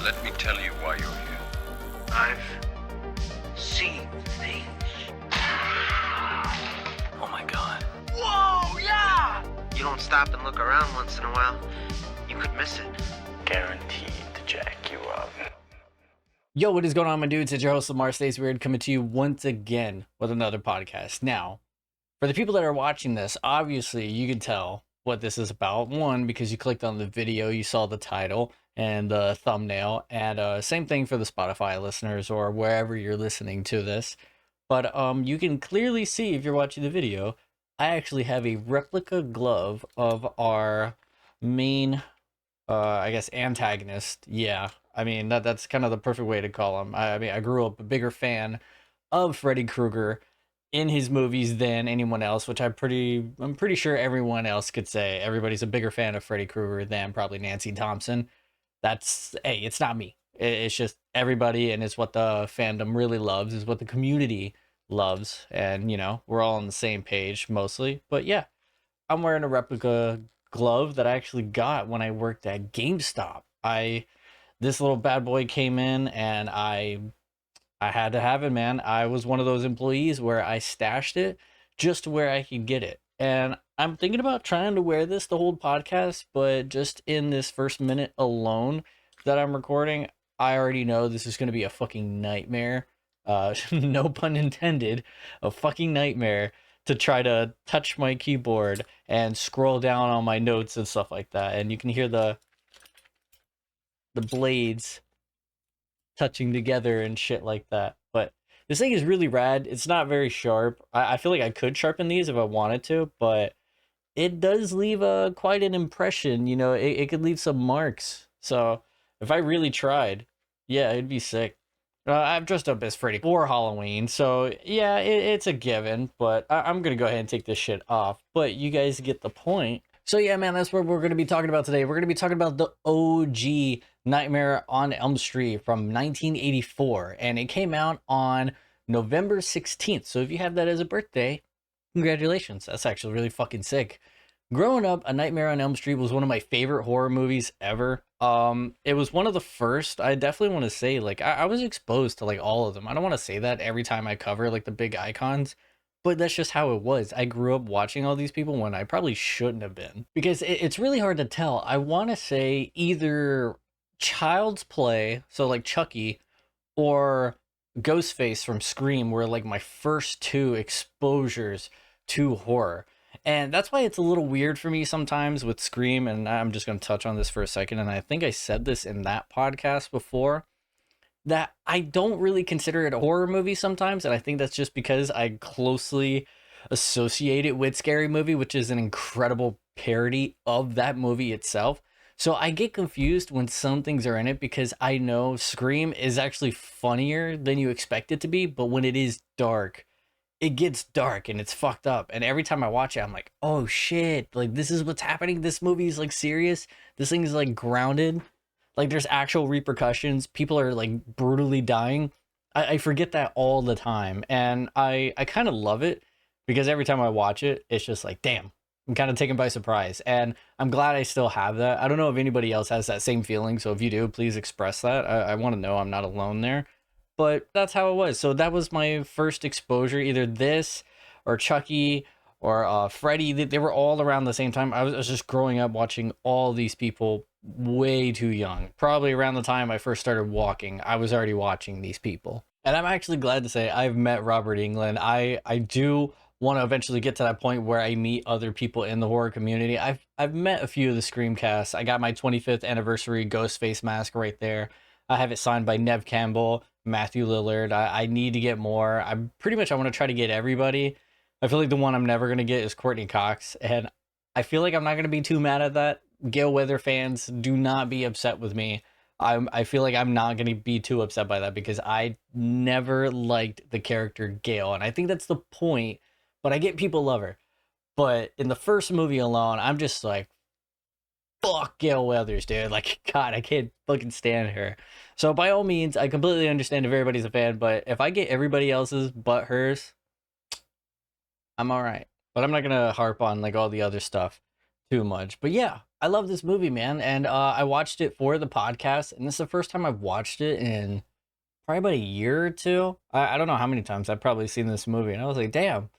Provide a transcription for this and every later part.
Let me tell you why you're here. I've seen things. Oh my god. Whoa, yeah! You don't stop and look around once in a while, you could miss it. Guaranteed to jack you up. Yo, what is going on, my dudes? It's your host, LamarStaysWeird, coming to you once again with another podcast. Now, for the people that are watching this, obviously you can tell what this is about. One, because you clicked on the video, you saw the title and the thumbnail, and same thing for the Spotify listeners or wherever you're listening to this. But you can clearly see if you're watching the video, I actually have a replica glove of our main, I guess, antagonist. Yeah, I mean, that's kind of the perfect way to call him. I mean, I grew up a bigger fan of Freddy Krueger in his movies than anyone else, which I'm pretty sure everyone else could say. Everybody's a bigger fan of Freddy Krueger than probably Nancy Thompson. Hey, it's not me. It's just everybody, and it's what the fandom really loves, is what the community loves, and you know, we're all on the same page mostly. But yeah, I'm wearing a replica glove that I actually got when I worked at GameStop. This little bad boy came in, and I had to have it, man. I was one of those employees where I stashed it just where I could get it. And I'm thinking about trying to wear this the whole podcast, but just in this first minute alone that I'm recording, I already know this is going to be a fucking nightmare. No pun intended, a fucking nightmare to try to touch my keyboard and scroll down on my notes and stuff like that. And you can hear the blades touching together and shit like that. But this thing is really rad. It's not very sharp. I feel like I could sharpen these if I wanted to, but it does leave quite an impression. You know, it could leave some marks. So if I really tried, yeah, it'd be sick. I've dressed up as Freddy for Halloween, so yeah, it's a given, but I'm gonna go ahead and take this shit off. But you guys get the point. So yeah, man, that's what we're going to be talking about today. We're going to be talking about the OG Nightmare on Elm Street from 1984, and it came out on November 16th. So if you have that as a birthday, congratulations. That's actually really fucking sick. Growing up, A Nightmare on Elm Street was one of my favorite horror movies ever. It was one of the first. I definitely want to say, like, I was exposed to like all of them. I don't want to say that every time I cover like the big icons, but that's just how it was. I grew up watching all these people when I probably shouldn't have been, because it's really hard to tell. I want to say either Child's Play, so like Chucky, or Ghostface from Scream were like my first two exposures to horror. And that's why it's a little weird for me sometimes with Scream, and I'm just going to touch on this for a second, and I think I said this in that podcast before, that I don't really consider it a horror movie sometimes, and I think that's just because I closely associate it with Scary Movie, which is an incredible parody of that movie itself. So I get confused when some things are in it, because I know Scream is actually funnier than you expect it to be, but when it is dark, it gets dark and it's fucked up. And every time I watch it, I'm like, oh shit, like this is what's happening. This movie is like serious. This thing is like grounded. Like there's actual repercussions. People are like brutally dying. I forget that all the time. And I kind of love it, because every time I watch it, it's just like, damn, I'm kind of taken by surprise. And I'm glad I still have that. I don't know if anybody else has that same feeling. So if you do, please express that. I want to know I'm not alone there. But that's how it was. So that was my first exposure, either this or Chucky or Freddy. They were all around the same time. I was just growing up watching all these people way too young. Probably around the time I first started walking, I was already watching these people. And I'm actually glad to say I've met Robert Englund. I do want to eventually get to that point where I meet other people in the horror community. I've met a few of the Screamcasts. I got my 25th anniversary Ghostface mask right there. I have it signed by Nev Campbell, Matthew Lillard. I need to get more. I want to try to get everybody. I feel like the one I'm never going to get is Courtney Cox, and I feel like I'm not going to be too mad at that. Gale Weather fans, do not be upset with me. I feel like I'm not going to be too upset by that, because I never liked the character Gale, and I think that's the point, but I get people love her. But in the first movie alone, I'm just like, fuck Gale Weathers, dude. Like, God, I can't fucking stand her. So by all means, I completely understand if everybody's a fan, but if I get everybody else's but hers, I'm all right. But I'm not going to harp on like all the other stuff too much. But yeah, I love this movie, man, and I watched it for the podcast, and this is the first time I've watched it in probably about a year or two. I don't know how many times I've probably seen this movie, and I was like, damn,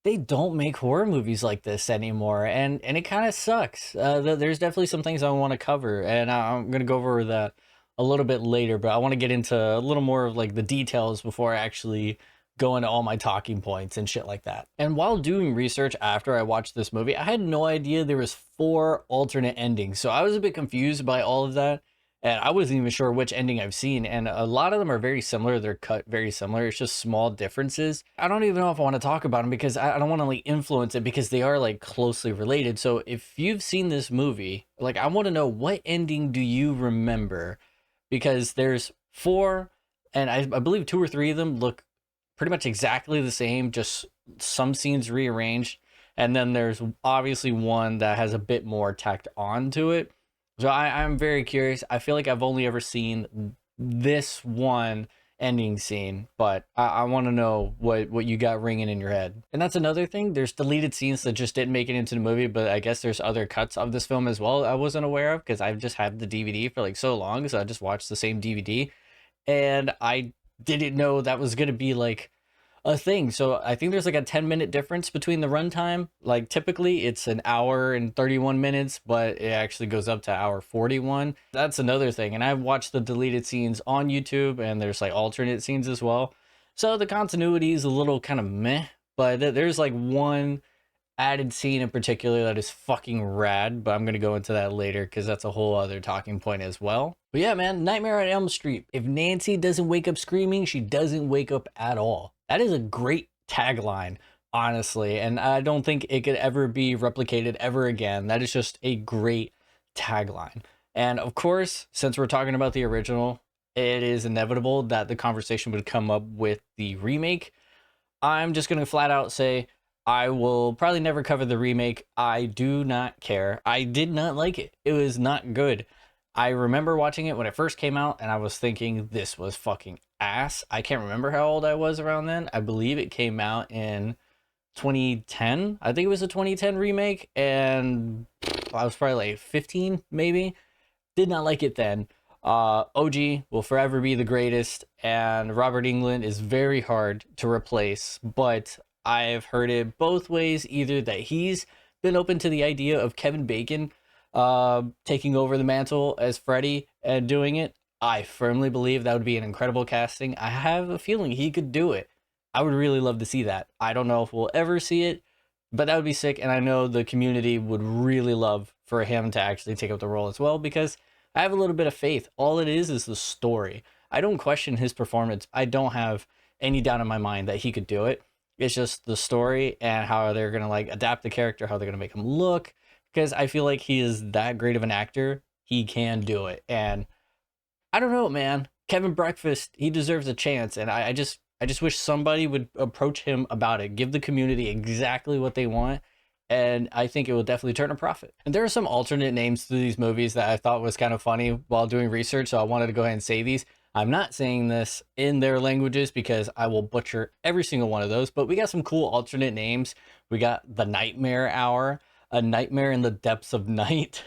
they don't make horror movies like this anymore, and it kind of sucks. There's definitely some things I want to cover, and I'm gonna go over that a little bit later. But I want to get into a little more of like the details before I actually go into all my talking points and shit like that. And while doing research after I watched this movie, I had no idea there was 4 alternate endings, so I was a bit confused by all of that. And I wasn't even sure which ending I've seen. And a lot of them are very similar. They're cut very similar. It's just small differences. I don't even know if I want to talk about them because I don't want to like influence it because they are like closely related. So if you've seen this movie, like I want to know, what ending do you remember? Because there's 4, and I believe 2 or 3 of them look pretty much exactly the same, just some scenes rearranged. And then there's obviously one that has a bit more tacked onto it. So I'm very curious. I feel like I've only ever seen this one ending scene, but I want to know what you got ringing in your head. And that's another thing. There's deleted scenes that just didn't make it into the movie, but I guess there's other cuts of this film as well I wasn't aware of because I've just had the DVD for like so long, so I just watched the same DVD, and I didn't know that was gonna be like a thing. So I think there's like a 10-minute difference between the runtime. Like typically it's an hour and 31 minutes, but it actually goes up to hour 41. That's another thing. And I've watched the deleted scenes on YouTube, and there's like alternate scenes as well. So the continuity is a little kind of meh, but there's like one added scene in particular that is fucking rad, but I'm gonna go into that later because that's a whole other talking point as well. But yeah, man, Nightmare on Elm Street. If Nancy doesn't wake up screaming, she doesn't wake up at all. That is a great tagline, honestly, and I don't think it could ever be replicated ever again. That is just a great tagline. And of course, since we're talking about the original, it is inevitable that the conversation would come up with the remake. I'm just gonna flat out say I will probably never cover the remake. I do not care. I did not like it. It was not good. I remember watching it when it first came out, and I was thinking this was fucking ass. I can't remember how old I was around then. I believe it came out in 2010. I think it was a 2010 remake, and I was probably like 15 maybe. Did not like it then. OG will forever be the greatest, and Robert Englund is very hard to replace, but I've heard it both ways, either that he's been open to the idea of Kevin Bacon taking over the mantle as Freddy and doing it. I firmly believe that would be an incredible casting. I have a feeling he could do it. I would really love to see that. I don't know if we'll ever see it, but that would be sick, and I know the community would really love for him to actually take up the role as well, because I have a little bit of faith. All it is the story. I don't question his performance. I don't have any doubt in my mind that he could do it. It's just the story and how they're going to like adapt the character, how they're going to make him look, because I feel like he is that great of an actor. He can do it. And I don't know, man. Kevin Breakfast, he deserves a chance. And I just wish somebody would approach him about it, give the community exactly what they want. And I think it will definitely turn a profit. And there are some alternate names to these movies that I thought was kind of funny while doing research, so I wanted to go ahead and say these. I'm not saying this in their languages because I will butcher every single one of those, but we got some cool alternate names. We got The Nightmare Hour, A Nightmare in the Depths of Night,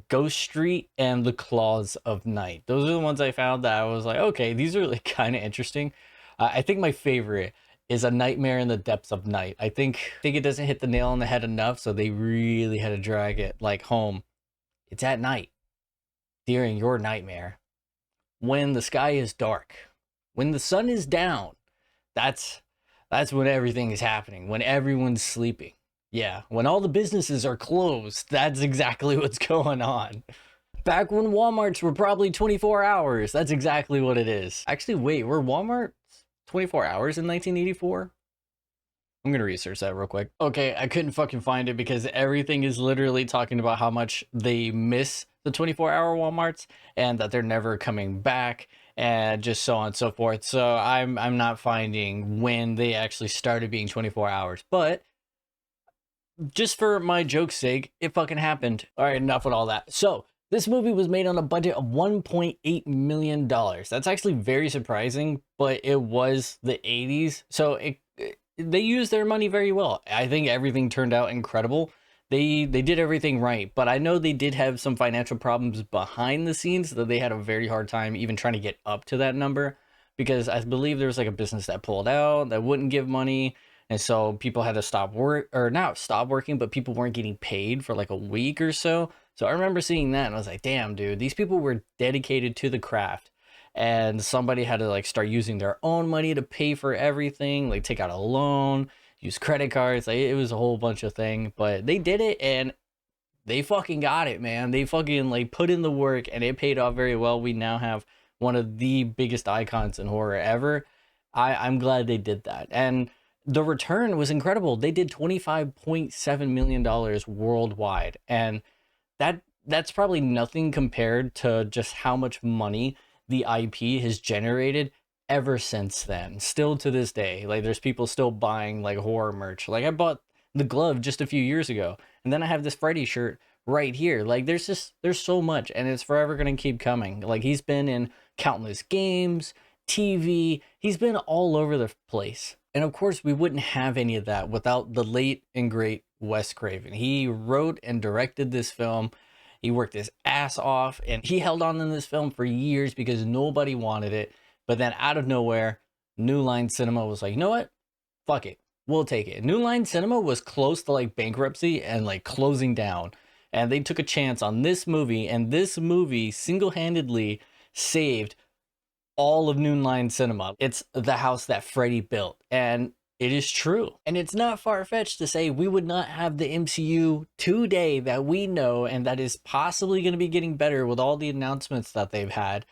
Ghost Street, and The Claws of Night. Those are the ones I found that I was like, okay, these are like kind of interesting. I think my favorite is A Nightmare in the Depths of Night. I think it doesn't hit the nail on the head enough, so they really had to drag it like home. It's at night, during your nightmare, when the sky is dark, when the sun is down. That's when everything is happening, when everyone's sleeping. Yeah, when all the businesses are closed, that's exactly what's going on. Back when Walmarts were probably 24 hours, that's exactly what it is. Actually, wait, were Walmarts 24 hours in 1984? I'm gonna research that real quick. Okay, I couldn't fucking find it because everything is literally talking about how much they miss the 24-hour Walmarts and that they're never coming back and just so on and so forth. So I'm not finding when they actually started being 24 hours, but just for my joke's sake, it fucking happened. All right, enough with all that. So this movie was made on a budget of $1.8 million. That's actually very surprising, but it was the 80s, so they used their money very well. I think everything turned out incredible. they did everything right, but I know they did have some financial problems behind the scenes that they had a very hard time even trying to get up to that number, because I believe there was like a business that pulled out that wouldn't give money, and so people had to stop work, or not stop working, but people weren't getting paid for like a week or so. So I remember seeing that and I was like, damn, dude, these people were dedicated to the craft, and somebody had to like start using their own money to pay for everything, like take out a loan, use credit cards. Like, it was a whole bunch of things, but they did it and they fucking got it, man. They fucking like put in the work and it paid off very well. We now have one of the biggest icons in horror ever. I'm glad they did that. And the return was incredible. They did $25.7 million worldwide. And that's probably nothing compared to just how much money the IP has generated ever since then. Still to this day, like there's people still buying like horror merch. Like I bought the glove just a few years ago, and then I have this Freddy shirt right here. Like there's so much, and it's forever gonna keep coming. Like he's been in countless games, TV, he's been all over the place. And of course, we wouldn't have any of that without the late and great Wes Craven. He wrote and directed this film. He worked his ass off, and he held on in this film for years because nobody wanted it. But then out of nowhere, New Line Cinema was like, you know what? Fuck it. We'll take it. New Line Cinema was close to like bankruptcy and like closing down. And they took a chance on this movie, and this movie single-handedly saved all of New Line Cinema. It's the house that Freddy built, and it is true. And it's not far-fetched to say we would not have the MCU today that we know, and that is possibly going to be getting better with all the announcements that they've had.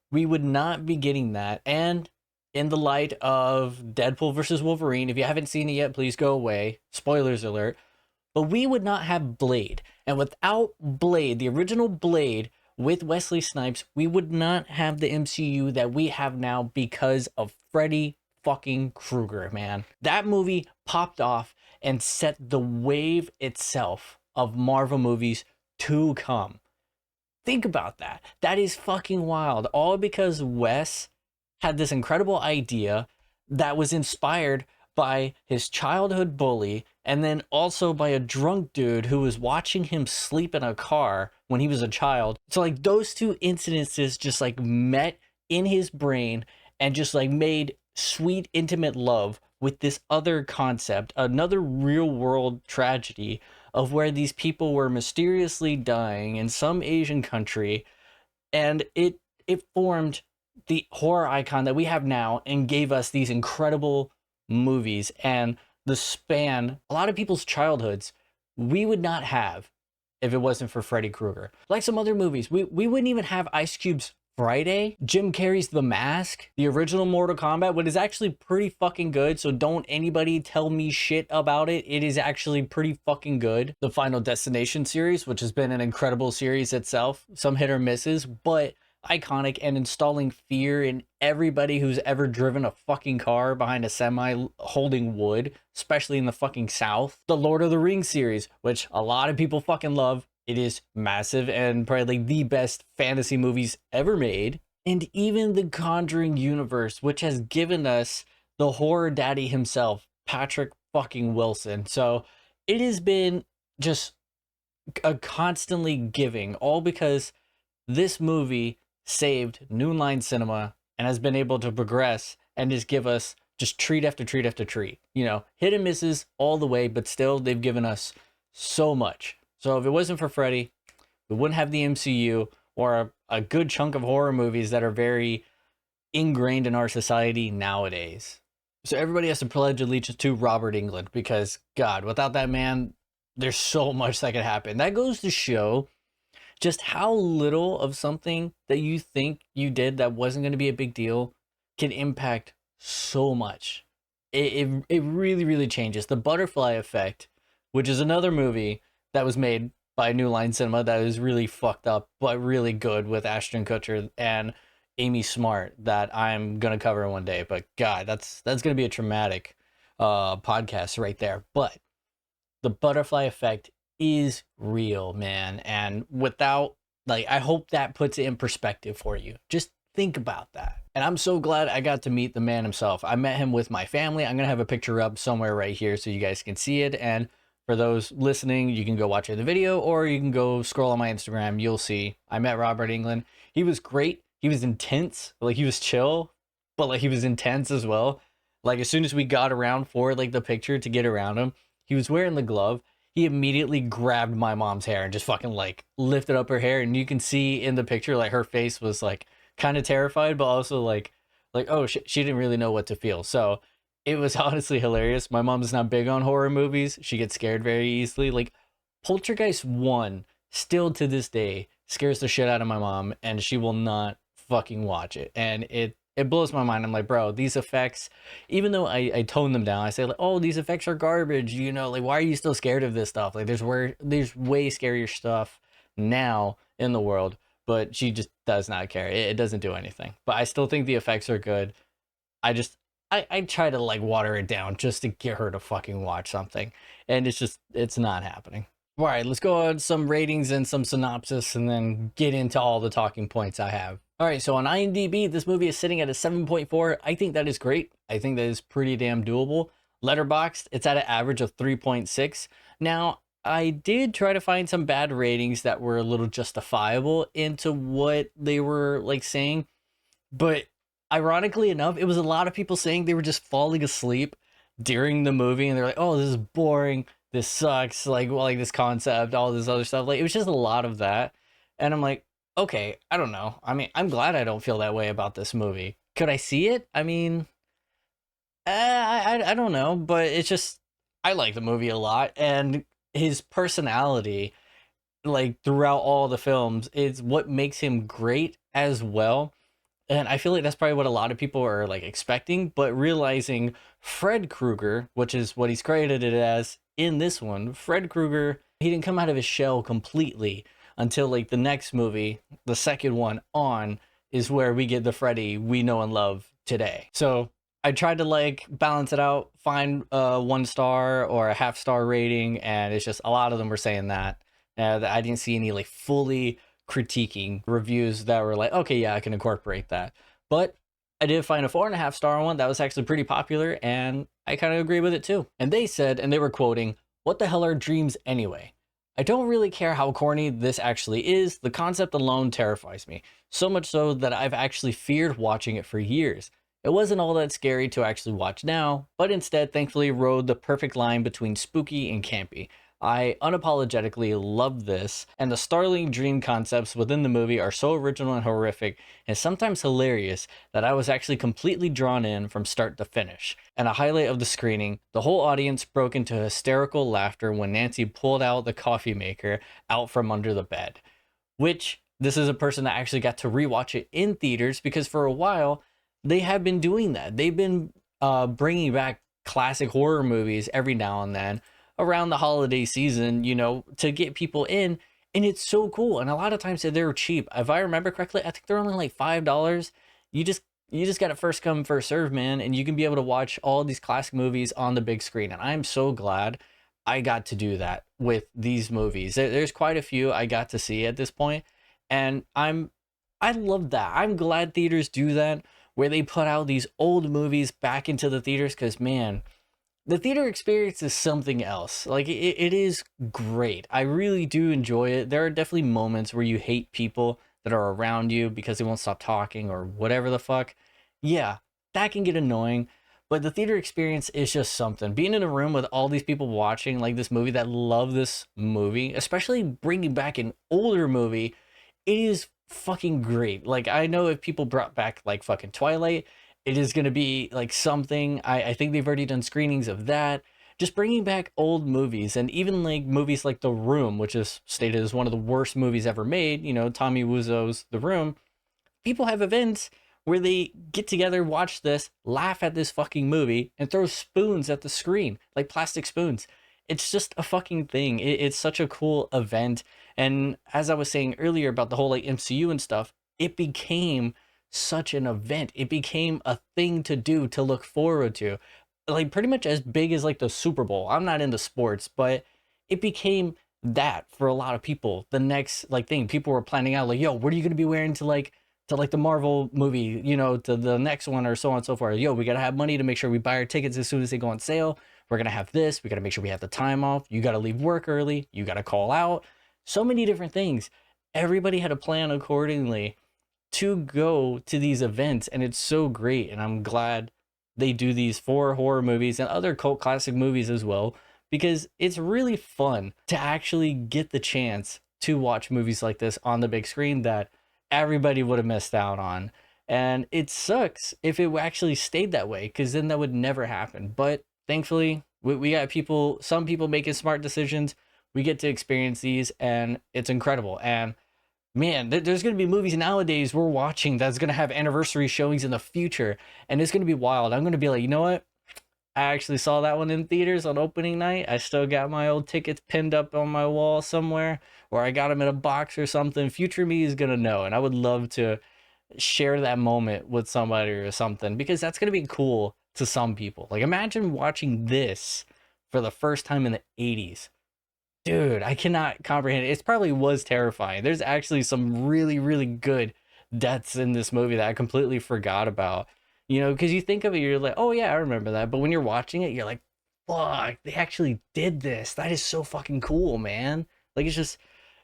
We would not be getting that. And in the light of Deadpool versus Wolverine, if you haven't seen it yet, please go away. Spoilers alert. But we would not have Blade. And without Blade, the original Blade with Wesley Snipes, we would not have the MCU that we have now because of Freddy fucking Krueger, man. That movie popped off and set the wave itself of Marvel movies to come. Think about that. That is fucking wild. All because Wes had this incredible idea that was inspired by his childhood bully, and then also by a drunk dude who was watching him sleep in a car when he was a child. So like those two incidences just like met in his brain and just like made sweet, intimate love with this other concept, another real world tragedy of where these people were mysteriously dying in some Asian country, and it formed the horror icon that we have now and gave us these incredible movies. And the span a lot of people's childhoods we would not have if it wasn't for Freddy Krueger. Like some other movies, we wouldn't even have Ice Cube's Friday, Jim Carrey's The Mask, the original Mortal Kombat, what is actually pretty fucking good, so don't anybody tell me shit about it. It is actually pretty fucking good. The Final Destination series, which has been an incredible series itself, some hit or misses, but iconic, and installing fear in everybody who's ever driven a fucking car behind a semi holding wood, especially in the fucking South. The Lord of the Rings series, which a lot of people fucking love. It is massive and probably the best fantasy movies ever made. And even the Conjuring universe, which has given us the horror daddy himself, Patrick fucking Wilson. So it has been just a constantly giving, all because this movie saved New Line Cinema and has been able to progress and just give us just treat after treat after treat. You know, hit and misses all the way, but still they've given us so much. So if it wasn't for Freddy, we wouldn't have the MCU or a good chunk of horror movies that are very ingrained in our society nowadays. So everybody has to pledge allegiance to Robert Englund because, God, without that man, there's so much that could happen. That goes to show just how little of something that you think you did that wasn't going to be a big deal can impact so much. It really, really changes. The Butterfly Effect, which is another movie that was made by New Line Cinema that is really fucked up, but really good, with Ashton Kutcher and Amy Smart, that I'm going to cover one day. But God, that's going to be a traumatic podcast right there. But the Butterfly Effect is real, man. And without, like, I hope that puts it in perspective for you. Just think about that. And I'm so glad I got to meet the man himself. I met him with my family. I'm going to have a picture up somewhere right here so you guys can see it. And For those listening, you can go watch it in the video, or you can go scroll on my Instagram. You'll see. I met Robert Englund. He was great. He was intense. Like, he was chill, but like he was intense as well. Like, as soon as we got around for like the picture to get around him, he was wearing the glove. He immediately grabbed my mom's hair and just fucking like lifted up her hair, and you can see in the picture like her face was like kind of terrified, but also like oh she didn't really know what to feel. So it was honestly hilarious. My mom's not big on horror movies. She gets scared very easily. Like, Poltergeist 1 still to this day scares the shit out of my mom, and she will not fucking watch it. And it blows my mind. I'm like, bro, these effects, even though I tone them down, I say like, oh, these effects are garbage, you know, like, why are you still scared of this stuff? Like, there's way scarier stuff now in the world, but she just does not care. It doesn't do anything. But I still think the effects are good. I try to like water it down just to get her to fucking watch something, and it's not happening. All right, let's go on some ratings and some synopsis, and then get into all the talking points I have. All right, so on IMDb, this movie is sitting at a 7.4. I think that is great. I think that is pretty damn doable. Letterboxd, it's at an average of 3.6. Now, I did try to find some bad ratings that were a little justifiable into what they were like saying, but ironically enough, it was a lot of people saying they were just falling asleep during the movie, and they're like, oh, this is boring, this sucks, like, well, like this concept, all this other stuff. Like, it was just a lot of that. And I'm like, okay, I don't know. I mean, I'm glad I don't feel that way about this movie. Could I see it? I mean, I don't know, but it's just, I like the movie a lot, and his personality, like, throughout all the films, is what makes him great as well. And I feel like that's probably what a lot of people are like expecting, but realizing Fred Krueger, which is what he's credited as in this one, Fred Krueger, he didn't come out of his shell completely until like the next movie, the second one on, is where we get the Freddy we know and love today. So I tried to like balance it out, find a 1 star or a half-star rating, and it's just a lot of them were saying that I didn't see any like fully critiquing reviews that were like, okay, yeah, I can incorporate that. But I did find a 4.5 star one that was actually pretty popular, and I kind of agree with it too. And they said, and they were quoting, "What the hell are dreams anyway? I don't really care how corny this actually is. The concept alone terrifies me. So much so that I've actually feared watching it for years. It wasn't all that scary to actually watch now, but instead thankfully rode the perfect line between spooky and campy. I unapologetically love this, and the startling dream concepts within the movie are so original and horrific, and sometimes hilarious, that I was actually completely drawn in from start to finish. And a highlight of the screening, the whole audience broke into hysterical laughter when Nancy pulled out the coffee maker out from under the bed." Which, this is a person that actually got to rewatch it in theaters, because for a while, they have been doing that. They've been bringing back classic horror movies every now and then, around the holiday season, you know, to get people in, and it's so cool. And a lot of times they're cheap. If I remember correctly, I think they're only like $5. You just got to first come first serve, man, and you can be able to watch all these classic movies on the big screen. And I'm so glad I got to do that with these movies. There's quite a few I got to see at this point, and I love that. I'm glad theaters do that, where they put out these old movies back into the theaters, because man, the theater experience is something else. Like, it is great. I really do enjoy it. There are definitely moments where you hate people that are around you because they won't stop talking or whatever the fuck. Yeah, that can get annoying. But the theater experience is just something. Being in a room with all these people watching like this movie that love this movie, especially bringing back an older movie, it is fucking great. Like, I know if people brought back like fucking Twilight, it is going to be like something. I think they've already done screenings of that. Just bringing back old movies, and even like movies like The Room, which is stated as one of the worst movies ever made, you know, Tommy Wiseau's The Room. People have events where they get together, watch this, laugh at this fucking movie, and throw spoons at the screen, like plastic spoons. It's just a fucking thing. It's such a cool event. And as I was saying earlier about the whole like MCU and stuff, it became such an event. It became a thing to do, to look forward to, like pretty much as big as like the Super Bowl. I'm not into sports, but it became that for a lot of people. The next like thing people were planning out, like, yo, what are you going to be wearing to like the Marvel movie, you know, to the next one, or so on and so forth. Yo, we got to have money to make sure we buy our tickets as soon as they go on sale. We're going to have this. We got to make sure we have the time off. You got to leave work early. You got to call out. So many different things. Everybody had a plan accordingly to go to these events, and it's so great. And I'm glad they do these for horror movies and other cult classic movies as well, because it's really fun to actually get the chance to watch movies like this on the big screen that everybody would have missed out on. And it sucks if it actually stayed that way, because then that would never happen. But thankfully, we got people, some people making smart decisions. We get to experience these, and it's incredible. And man, there's going to be movies nowadays we're watching that's going to have anniversary showings in the future, and it's going to be wild. I'm going to be like, you know what? I actually saw that one in theaters on opening night. I still got my old tickets pinned up on my wall somewhere, or I got them in a box or something. Future me is going to know, and I would love to share that moment with somebody or something, because that's going to be cool to some people. Like, imagine watching this for the first time in the 80s. Dude, I cannot comprehend it. It probably was terrifying. There's actually some really, really good deaths in this movie that I completely forgot about. You know, because you think of it, you're like, oh yeah, I remember that. But when you're watching it, you're like, fuck, they actually did this. That is so fucking cool, man. Like, it's just,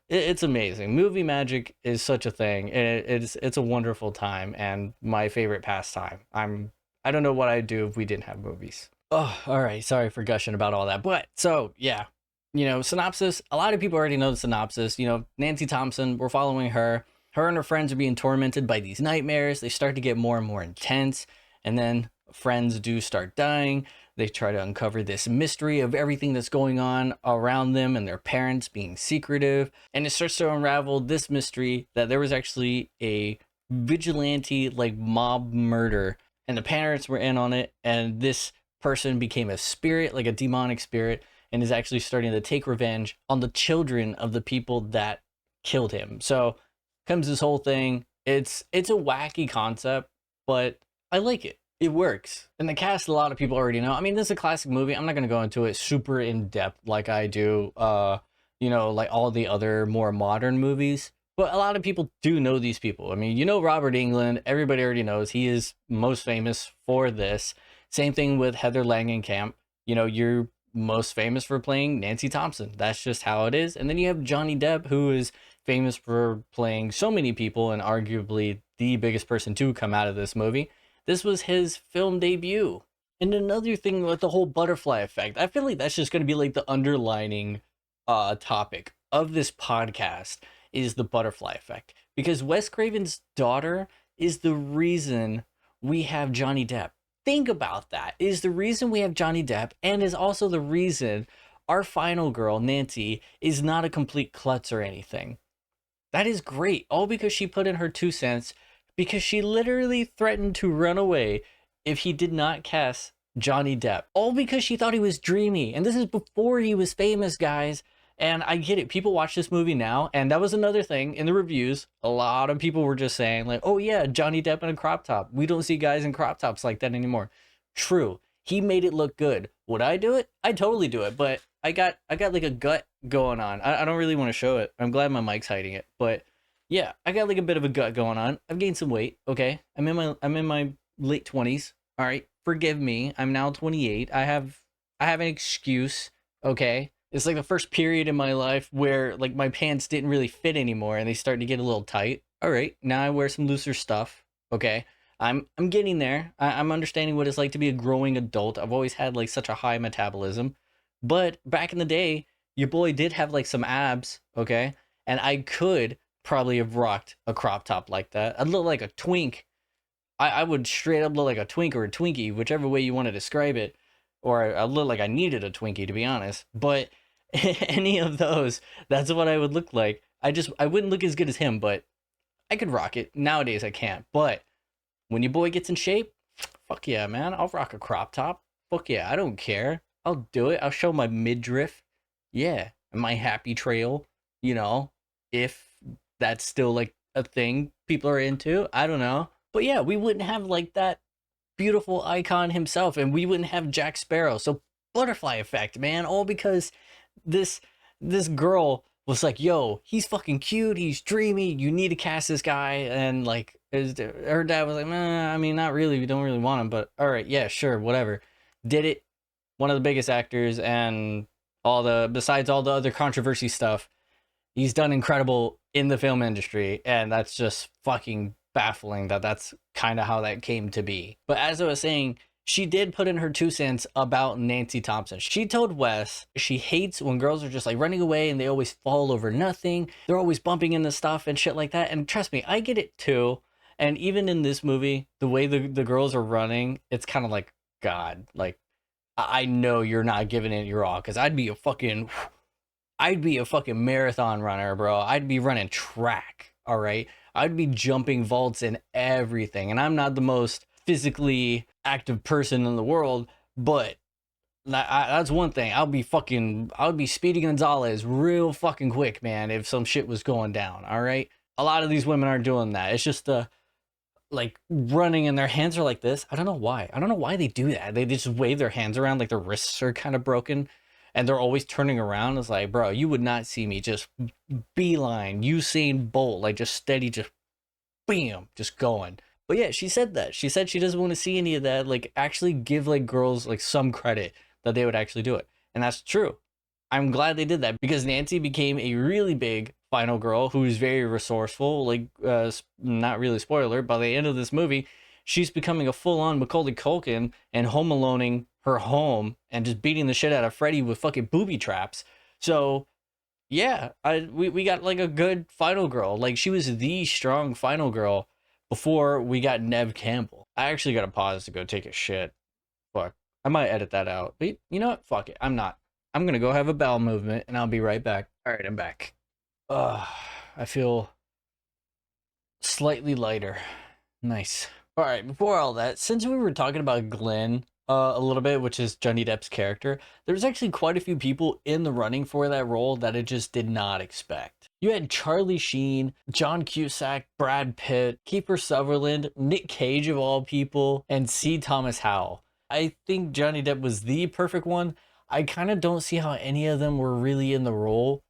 it's amazing. Movie magic is such a thing, and it's a wonderful time, and my favorite pastime. I don't know what I'd do if we didn't have movies. Oh, all right. Sorry for gushing about all that, but so yeah, you know, synopsis. A lot of people already know the synopsis. You know, Nancy Thompson. We're following her. Her and her friends are being tormented by these nightmares. They start to get more and more intense, and then friends do start dying. They try to uncover this mystery of everything that's going on around them and their parents being secretive. And it starts to unravel this mystery that there was actually a vigilante, like, mob murder, and the parents were in on it. And this person became a spirit, like a demonic spirit, and is actually starting to take revenge on the children of the people that killed him. So comes this whole thing. It's a wacky concept, but I like it. It works. And the cast, a lot of people already know. I mean, this is a classic movie. I'm not going to go into it super in depth like I do, you know, like all the other more modern movies. But a lot of people do know these people. I mean, you know Robert Englund. Everybody already knows. He is most famous for this. Same thing with Heather Langenkamp. You know, you're most famous for playing Nancy Thompson. That's just how it is. And then you have Johnny Depp, who is famous for playing so many people and arguably the biggest person to come out of this movie. This was his film debut. And another thing with the whole butterfly effect, I feel like that's just going to be like the underlining topic of this podcast, is the butterfly effect. Because Wes Craven's daughter is the reason we have Johnny Depp. Think about that. Is the reason we have Johnny Depp, and is also the reason our final girl, Nancy, is not a complete klutz or anything. That is great. All because she put in her 2 cents, because she literally threatened to run away if he did not cast Johnny Depp. All because she thought he was dreamy. And this is before he was famous, guys. And I get it. People watch this movie now. And that was another thing in the reviews. A lot of people were just saying, like, oh yeah, Johnny Depp in a crop top. We don't see guys in crop tops like that anymore. True. He made it look good. Would I do it? I'd totally do it. But I got like a gut going on. I don't really want to show it. I'm glad my mic's hiding it. But yeah, I got like a bit of a gut going on. I've gained some weight. Okay. I'm in my late 20s. All right. Forgive me. I'm now 28. I have an excuse. Okay. It's like the first period in my life where like my pants didn't really fit anymore and they started to get a little tight. All right. Now I wear some looser stuff. Okay. I'm getting there. I'm understanding what it's like to be a growing adult. I've always had like such a high metabolism, but back in the day, your boy did have like some abs. Okay. And I could probably have rocked a crop top like that. I'd look like a twink. I would straight up look like a twink or a Twinkie, whichever way you want to describe it. Or I look like I needed a Twinkie, to be honest. But any of those, that's what I would look like. I wouldn't look as good as him, but I could rock it. Nowadays I can't. But when your boy gets in shape, fuck yeah, man. I'll rock a crop top. Fuck yeah, I don't care. I'll do it. I'll show my midriff. Yeah, and my happy trail, you know, if that's still like a thing people are into. I don't know. But yeah, we wouldn't have like that beautiful icon himself, and we wouldn't have Jack Sparrow. So butterfly effect, man. All because this girl was like, yo, he's fucking cute, he's dreamy, you need to cast this guy. And like her dad was like, I mean, not really, we don't really want him, but all right, yeah, sure, whatever. Did it. one of the biggest actors, and besides all the other controversy stuff, he's done incredible in the film industry, and that's just fucking baffling that that's kind of how that came to be. But as I was saying, she did put in her 2 cents about Nancy Thompson. She told Wes she hates when girls are just like running away and they always fall over nothing. They're always bumping into stuff and shit like that. And trust me, I get it too. And even in this movie, the way the girls are running, it's kind of like, God, like, I know you're not giving it your all, because I'd be a fucking marathon runner, bro. I'd be running track, all right? I'd be jumping vaults and everything. And I'm not the most physically active person in the world, but that's one thing. I would be Speedy Gonzalez real fucking quick, man, if some shit was going down, all right? A lot of these women aren't doing that. It's just like running and their hands are like this. I don't know why. I don't know why they do that. They just wave their hands around like their wrists are kind of broken, and they're always turning around. It's like, bro, you would not see me just beeline, Usain Bolt, like just steady, just bam, just going. But yeah, she said that. She said she doesn't want to see any of that. Like, actually give like girls like some credit that they would actually do it. And that's true. I'm glad they did that, because Nancy became a really big final girl who is very resourceful. Like, not really spoiler, by the end of this movie, she's becoming a full-on Macaulay Culkin and home aloning her home and just beating the shit out of Freddy with fucking booby traps. So yeah, we got like a good final girl. Like, she was the strong final girl before we got Nev Campbell. I actually got to pause to go take a shit. Fuck. I might edit that out. But you know what? Fuck it. I'm not. I'm going to go have a bowel movement, and I'll be right back. All right, I'm back. I feel slightly lighter. Nice. All right, before all that, since we were talking about Glenn a little bit, which is Johnny Depp's character, there's actually quite a few people in the running for that role that I just did not expect. You had Charlie Sheen, John Cusack, Brad Pitt, Kiefer Sutherland, Nick Cage of all people, and C. Thomas Howell. I think Johnny Depp was the perfect one. I kind of don't see how any of them were really in the role,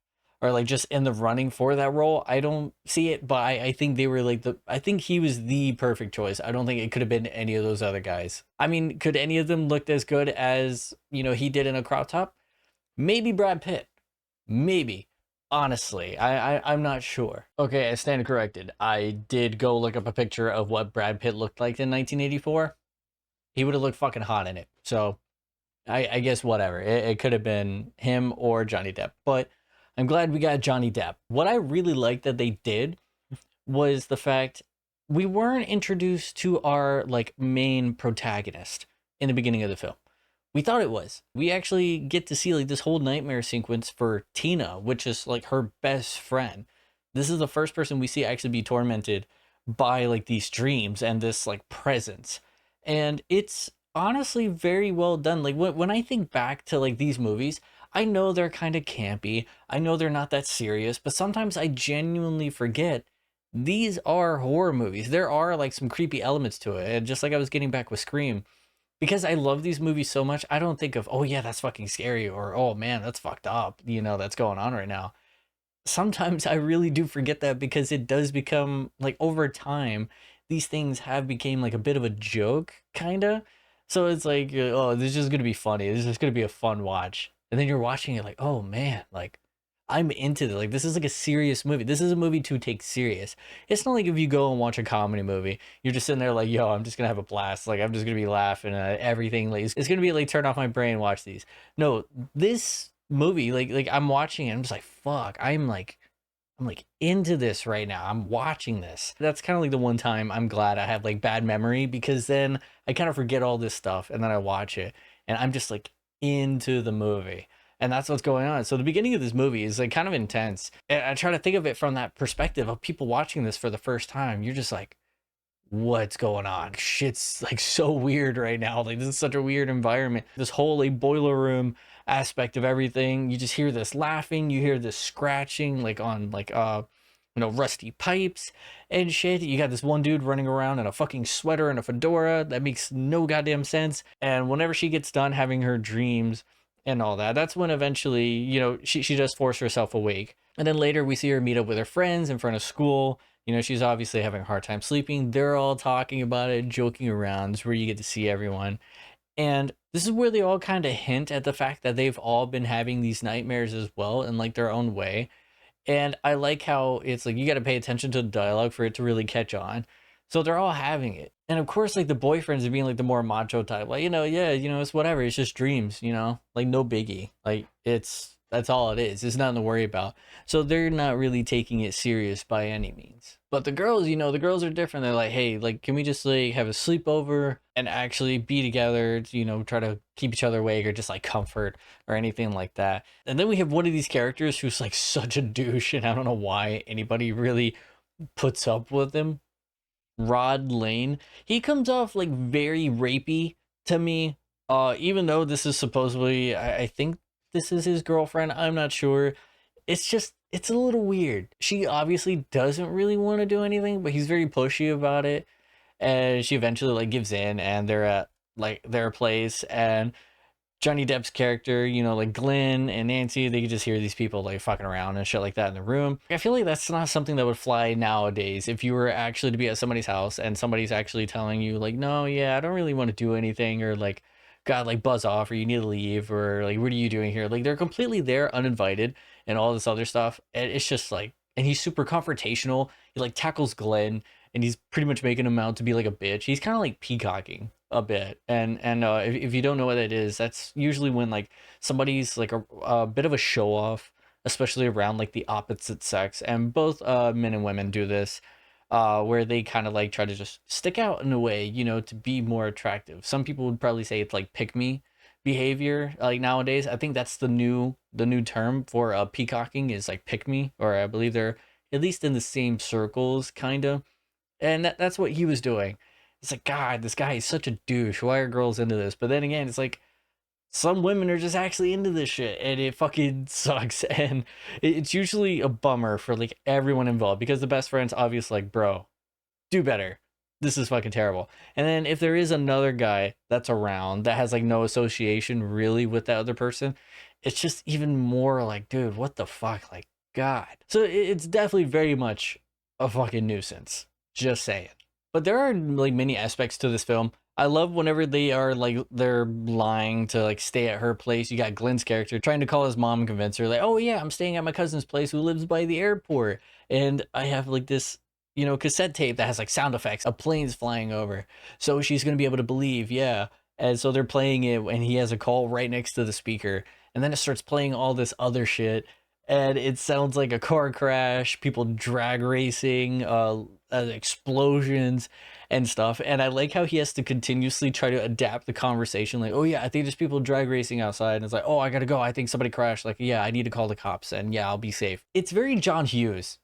or like just in the running for that role. I don't see it, but I think they were like I think he was the perfect choice. I don't think it could have been any of those other guys. I mean, could any of them looked as good as, you know, he did in a crop top? Maybe Brad Pitt. Maybe. Honestly, I'm not sure. Okay, I stand corrected. I did go look up a picture of what Brad Pitt looked like in 1984. He would have looked fucking hot in it. So I guess whatever. It could have been him or Johnny Depp. But I'm glad we got Johnny Depp. What I really liked that they did was the fact we weren't introduced to our like main protagonist in the beginning of the film. We thought it was. We actually get to see like this whole nightmare sequence for Tina, which is like her best friend. This is the first person we see actually be tormented by like these dreams and this like presence. And it's honestly very well done. Like when I think back to like these movies, I know they're kind of campy. I know they're not that serious, but sometimes I genuinely forget these are horror movies. There are like some creepy elements to it. And just like I was getting back with Scream, because I love these movies so much, I don't think of, oh yeah, that's fucking scary, or oh man, that's fucked up, you know, that's going on right now. Sometimes I really do forget that, because it does become like over time, these things have become like a bit of a joke, kind of. So it's like, oh, this is just going to be funny. This is just going to be a fun watch. And then you're watching it like, oh man, like I'm into this. Like, this is like a serious movie. This is a movie to take serious. It's not like if you go and watch a comedy movie, you're just sitting there like, yo, I'm just going to have a blast. Like, I'm just going to be laughing at everything. Like, it's going to be like, turn off my brain, watch these. No, this movie, like I'm watching it. I'm just like, fuck, I'm like into this right now. I'm watching this. That's kind of like the one time I'm glad I have like bad memory, because then I kind of forget all this stuff and then I watch it and I'm just like into the movie. And that's what's going on. So the beginning of this movie is like kind of intense. And I try to think of it from that perspective of people watching this for the first time. You're just like, what's going on? Shit's like so weird right now. Like, this is such a weird environment. This whole like boiler room aspect of everything. You just hear this laughing, you hear this scratching like on like rusty pipes and shit. You got this one dude running around in a fucking sweater and a fedora that makes no goddamn sense. And whenever she gets done having her dreams and all that, that's when eventually, you know, she does force herself awake. And then later we see her meet up with her friends in front of school. You know, she's obviously having a hard time sleeping. They're all talking about it, joking around. It's where you get to see everyone. And this is where they all kind of hint at the fact that they've all been having these nightmares as well in like their own way. And I like how it's like you got to pay attention to the dialogue for it to really catch on. So they're all having it. And of course, like the boyfriends are being like the more macho type, like, yeah, it's whatever. It's just dreams, like no biggie. Like that's all it is. It's nothing to worry about. So they're not really taking it serious by any means. But the girls, the girls are different. They're like, hey, like, can we just like have a sleepover and actually be together, try to keep each other awake or just like comfort or anything like that. And then we have one of these characters who's like such a douche, and I don't know why anybody really puts up with him. Rod Lane. He comes off like very rapey to me. Even though this is supposedly, I think this is his girlfriend. I'm not sure. It's a little weird. She obviously doesn't really want to do anything, but he's very pushy about it. And she eventually like gives in, and they're at like their place, and Johnny Depp's character, like Glenn and Nancy, they could just hear these people like fucking around and shit like that in the room. I feel like that's not something that would fly nowadays if you were actually to be at somebody's house and somebody's actually telling you like, no, yeah, I don't really want to do anything, or like, God, like buzz off, or you need to leave, or like, what are you doing here? Like they're completely there uninvited and all this other stuff. And it's just like, and he's super confrontational. He like tackles Glenn, and he's pretty much making him out to be like a bitch. He's kind of like peacocking a bit. And if you don't know what that is, that's usually when like somebody's like a bit of a show off, especially around like the opposite sex. And both men and women do this, where they kind of like try to just stick out in a way, to be more attractive. Some people would probably say it's like pick me behavior, like nowadays. I think that's the new term for peacocking is like pick me, or I believe they're at least in the same circles, kind of. And that's what he was doing. It's like, God, this guy is such a douche. Why are girls into this? But then again, it's like some women are just actually into this shit, and it fucking sucks. And it's usually a bummer for like everyone involved, because the best friend's obviously like, bro, do better. This is fucking terrible. And then if there is another guy that's around that has like no association really with that other person, it's just even more like, dude, what the fuck? Like, God. So it's definitely very much a fucking nuisance. Just saying. But there are like many aspects to this film. I love whenever they are like they're lying to like stay at her place. You got Glenn's character trying to call his mom and convince her like, oh yeah, I'm staying at my cousin's place who lives by the airport, and I have like this cassette tape that has like sound effects of planes flying over, so she's gonna be able to believe, yeah. And so they're playing it, and he has a call right next to the speaker, and then it starts playing all this other shit, and it sounds like a car crash, people drag racing, explosions and stuff. And I like how he has to continuously try to adapt the conversation, like, oh yeah, I think there's people drag racing outside, and it's like, oh, I gotta go, I think somebody crashed, like, yeah, I need to call the cops, and yeah, I'll be safe. It's very John Hughes.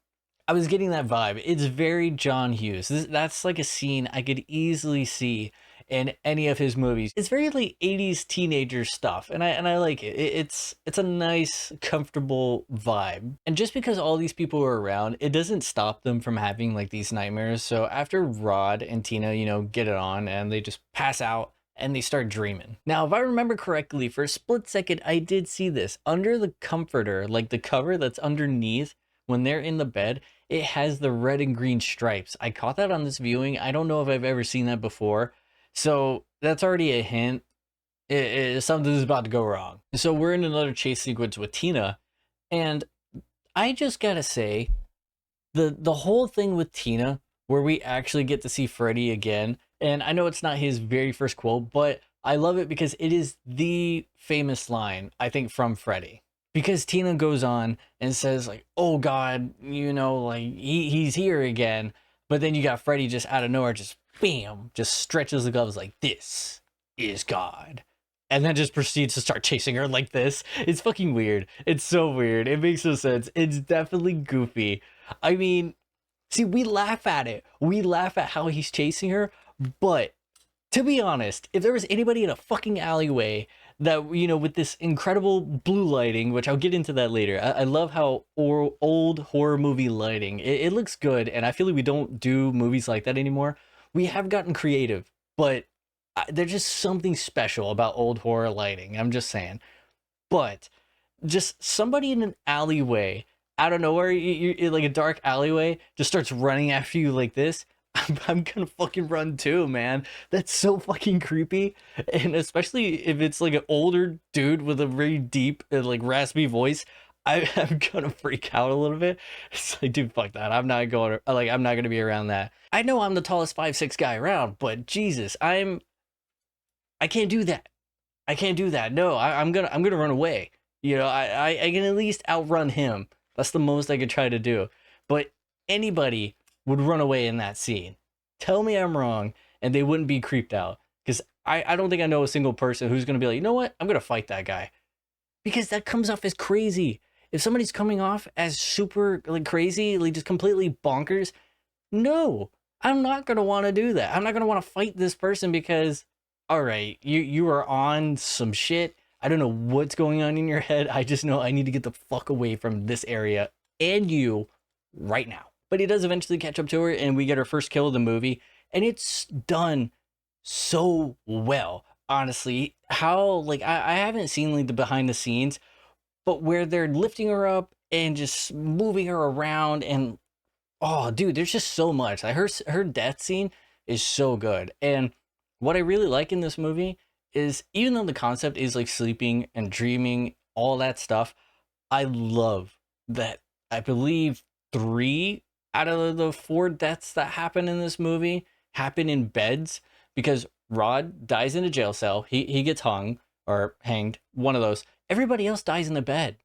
I was getting that vibe. It's very John Hughes. That's like a scene I could easily see in any of his movies. It's very like 80s teenager stuff, and I like it. It's a nice, comfortable vibe. And just because all these people are around, it doesn't stop them from having like these nightmares. So after Rod and Tina, get it on, and they just pass out and they start dreaming. Now, if I remember correctly, for a split second, I did see this. Under the comforter, like the cover that's underneath, when they're in the bed, it has the red and green stripes. I caught that on this viewing. I don't know if I've ever seen that before. So that's already a hint. Something's about to go wrong. So we're in another chase sequence with Tina. And I just gotta say, the whole thing with Tina, where we actually get to see Freddy again. And I know it's not his very first quote, but I love it because it is the famous line, I think, from Freddy. Because Tina goes on and says like, oh God, like he's here again. But then you got Freddy just out of nowhere, just bam, just stretches the gloves like, this is God. And then just proceeds to start chasing her like this. It's fucking weird. It's so weird. It makes no sense. It's definitely goofy. I mean, see, we laugh at it. We laugh at how he's chasing her. But to be honest, if there was anybody in a fucking alleyway that, with this incredible blue lighting, which I'll get into that later. I love how old horror movie lighting, it looks good. And I feel like we don't do movies like that anymore. We have gotten creative, but there's just something special about old horror lighting. I'm just saying. But just somebody in an alleyway, out of nowhere, you're like a dark alleyway, just starts running after you like this. I'm gonna fucking run too, man. That's so fucking creepy. And especially if it's like an older dude with a very deep and like raspy voice, I'm gonna freak out a little bit. It's like, dude, fuck that. I'm not going, like, I'm not gonna be around that. I know I'm the tallest 5'6" guy around, but Jesus, I can't do that. I can't do that. No, I'm gonna run away. You know, I can at least outrun him. That's the most I could try to do. But anybody would run away in that scene. Tell me I'm wrong, and they wouldn't be creeped out. Because I don't think I know a single person who's gonna be like, you know what? I'm gonna fight that guy. Because that comes off as crazy. If somebody's coming off as super like crazy, like just completely bonkers, no, I'm not gonna want to do that. I'm not gonna want to fight this person because, all right, you are on some shit. I don't know what's going on in your head. I just know I need to get the fuck away from this area and you right now. But he does eventually catch up to her, and we get our first kill of the movie, and it's done so well. Honestly, how like I haven't seen like the behind the scenes, but where they're lifting her up and just moving her around, and oh, dude, there's just so much. Like her death scene is so good. And what I really like in this movie is even though the concept is like sleeping and dreaming, all that stuff, I love that. I believe 3 out of the 4 deaths that happen in this movie happen in beds because Rod dies in a jail cell. He gets hung or hanged, one of those. Everybody else dies in the bed.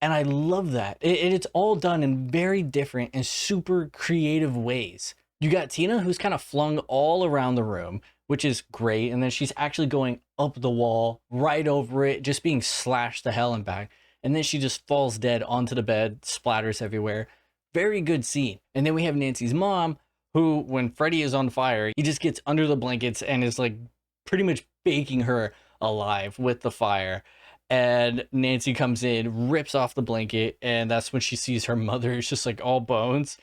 And I love that. It's all done in very different and super creative ways. You got Tina, who's kind of flung all around the room, which is great. And then she's actually going up the wall, right over it, just being slashed to hell and back. And then she just falls dead onto the bed, splatters everywhere. Very good scene. And then we have Nancy's mom, who, when Freddy is on fire, he just gets under the blankets and is like pretty much baking her alive with the fire. And Nancy comes in, rips off the blanket, and that's when she sees her mother is just like all bones,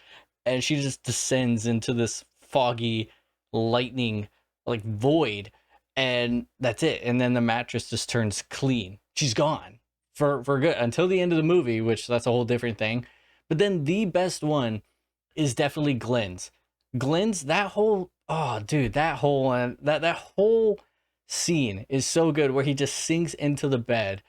and she just descends into this foggy lightning like void, and that's it. And then the mattress just turns clean. She's gone for good until the end of the movie, which that's a whole different thing. But then the best one is definitely Glenn's that whole, oh dude, that whole that whole scene is so good where he just sinks into the bed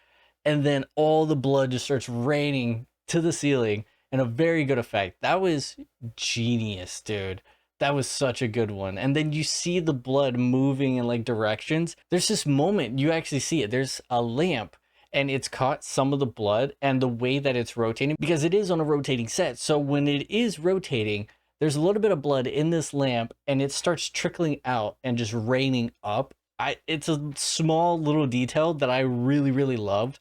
and then all the blood just starts raining to the ceiling and a very good effect. That was genius, dude. That was such a good one. And then you see the blood moving in like directions. There's this moment you actually see it. There's a lamp and it's caught some of the blood and the way that it's rotating, because it is on a rotating set. So when it is rotating, there's a little bit of blood in this lamp and it starts trickling out and just raining up. It's a small little detail that I really, really loved.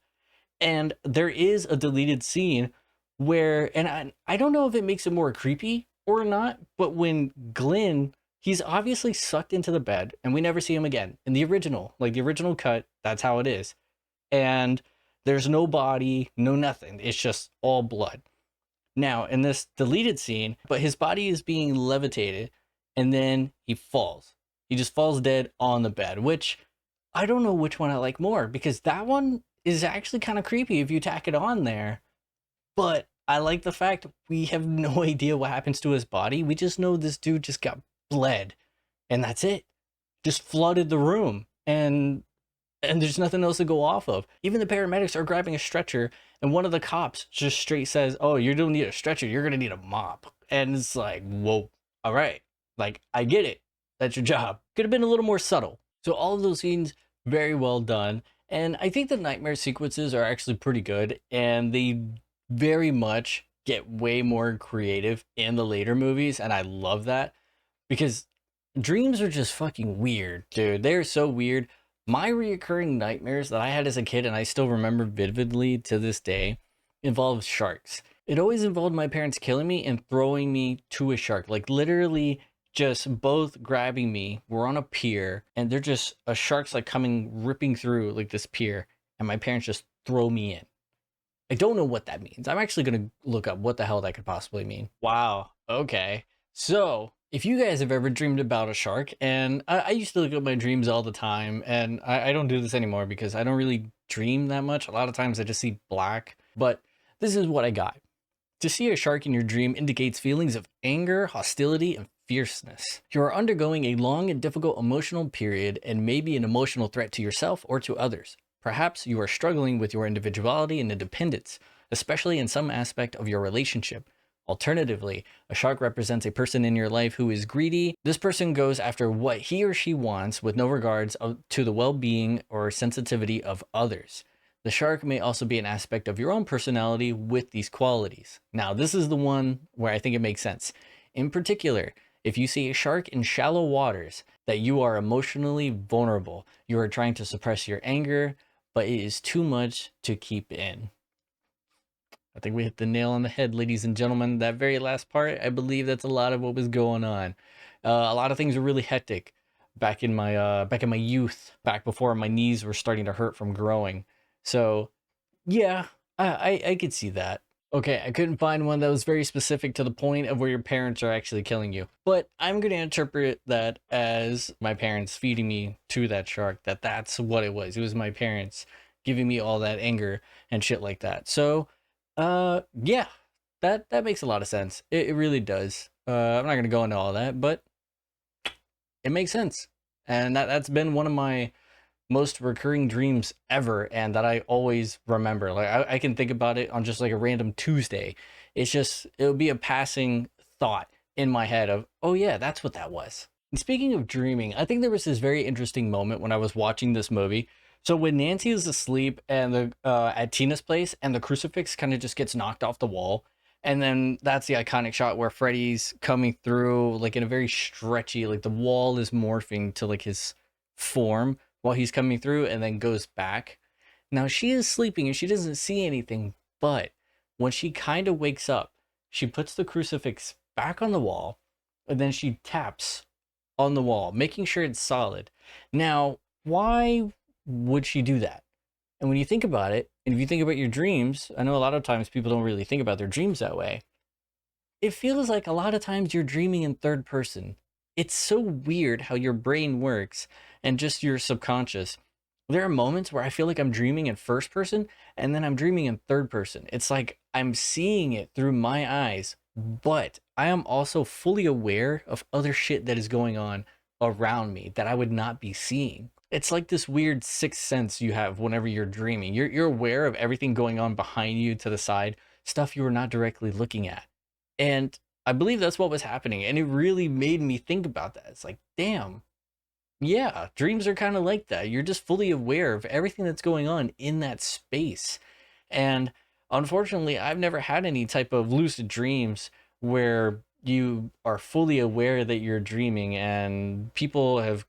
And there is a deleted scene where, and I don't know if it makes it more creepy or not, but when Glenn, he's obviously sucked into the bed and we never see him again. In the original, like the original cut, that's how it is. And there's no body, no nothing. It's just all blood. Now, in this deleted scene, but his body is being levitated and then he falls. He just falls dead on the bed, which I don't know which one I like more, because that one is actually kind of creepy if you tack it on there. But I like the fact we have no idea what happens to his body. We just know this dude just got bled and that's it. Just flooded the room and there's nothing else to go off of. Even the paramedics are grabbing a stretcher and one of the cops just straight says, "Oh, you don't need a stretcher. You're going to need a mop." And it's like, whoa, all right. Like, I get it. That's your job. Could have been a little more subtle. So all of those scenes, very well done. And I think the nightmare sequences are actually pretty good. And they very much get way more creative in the later movies. And I love that because dreams are just fucking weird, dude. They're so weird. My reoccurring nightmares that I had as a kid, and I still remember vividly to this day, involved sharks. It always involved my parents killing me and throwing me to a shark. Like literally just both grabbing me. We're on a pier and they're just, a shark's like coming, ripping through like this pier, and my parents just throw me in. I don't know what that means. I'm actually going to look up what the hell that could possibly mean. Wow. Okay. So if you guys have ever dreamed about a shark, and I used to look at my dreams all the time, and I don't do this anymore because I don't really dream that much. A lot of times I just see black, but this is what I got. To see a shark in your dream indicates feelings of anger, hostility, and fierceness. You are undergoing a long and difficult emotional period and may be an emotional threat to yourself or to others. Perhaps you are struggling with your individuality and independence, especially in some aspect of your relationship. Alternatively, a shark represents a person in your life who is greedy. This person goes after what he or she wants with no regards to the well-being or sensitivity of others. The shark may also be an aspect of your own personality with these qualities. Now, this is the one where I think it makes sense. In particular, if you see a shark in shallow waters, that you are emotionally vulnerable. You are trying to suppress your anger, but it is too much to keep in. I think we hit the nail on the head, ladies and gentlemen. That very last part, I believe that's a lot of what was going on. A lot of things were really hectic back in my youth, back before my knees were starting to hurt from growing. So, yeah, I could see that. Okay, I couldn't find one that was very specific to the point of where your parents are actually killing you. But I'm going to interpret that as my parents feeding me to that shark, that's what it was. It was my parents giving me all that anger and shit like that. So, yeah, that makes a lot of sense. It really does. I'm not going to go into all that, but it makes sense. And that's been one of my most recurring dreams ever, and that I always remember. Like I can think about it on just like a random Tuesday. It's just, it'll be a passing thought in my head of, oh yeah, that's what that was. And speaking of dreaming, I think there was this very interesting moment when I was watching this movie. So when Nancy is asleep and the at Tina's place, and the crucifix kind of just gets knocked off the wall, and then that's the iconic shot where Freddy's coming through like in a very stretchy, like the wall is morphing to like his form while he's coming through, and then goes back. Now she is sleeping and she doesn't see anything, but when she kind of wakes up, she puts the crucifix back on the wall, and then she taps on the wall, making sure it's solid. Now, why would she do that? And when you think about it, and if you think about your dreams, I know a lot of times people don't really think about their dreams that way. It feels like a lot of times you're dreaming in third person. It's so weird how your brain works and just your subconscious. There are moments where I feel like I'm dreaming in first person, and then I'm dreaming in third person. It's like I'm seeing it through my eyes, but I am also fully aware of other shit that is going on around me that I would not be seeing. It's like this weird sixth sense you have whenever you're dreaming. You're aware of everything going on behind you, to the side, stuff you are not directly looking at. And I believe that's what was happening. And it really made me think about that. It's like, damn, yeah, dreams are kind of like that. You're just fully aware of everything that's going on in that space. And unfortunately, I've never had any type of lucid dreams where you are fully aware that you're dreaming. And people have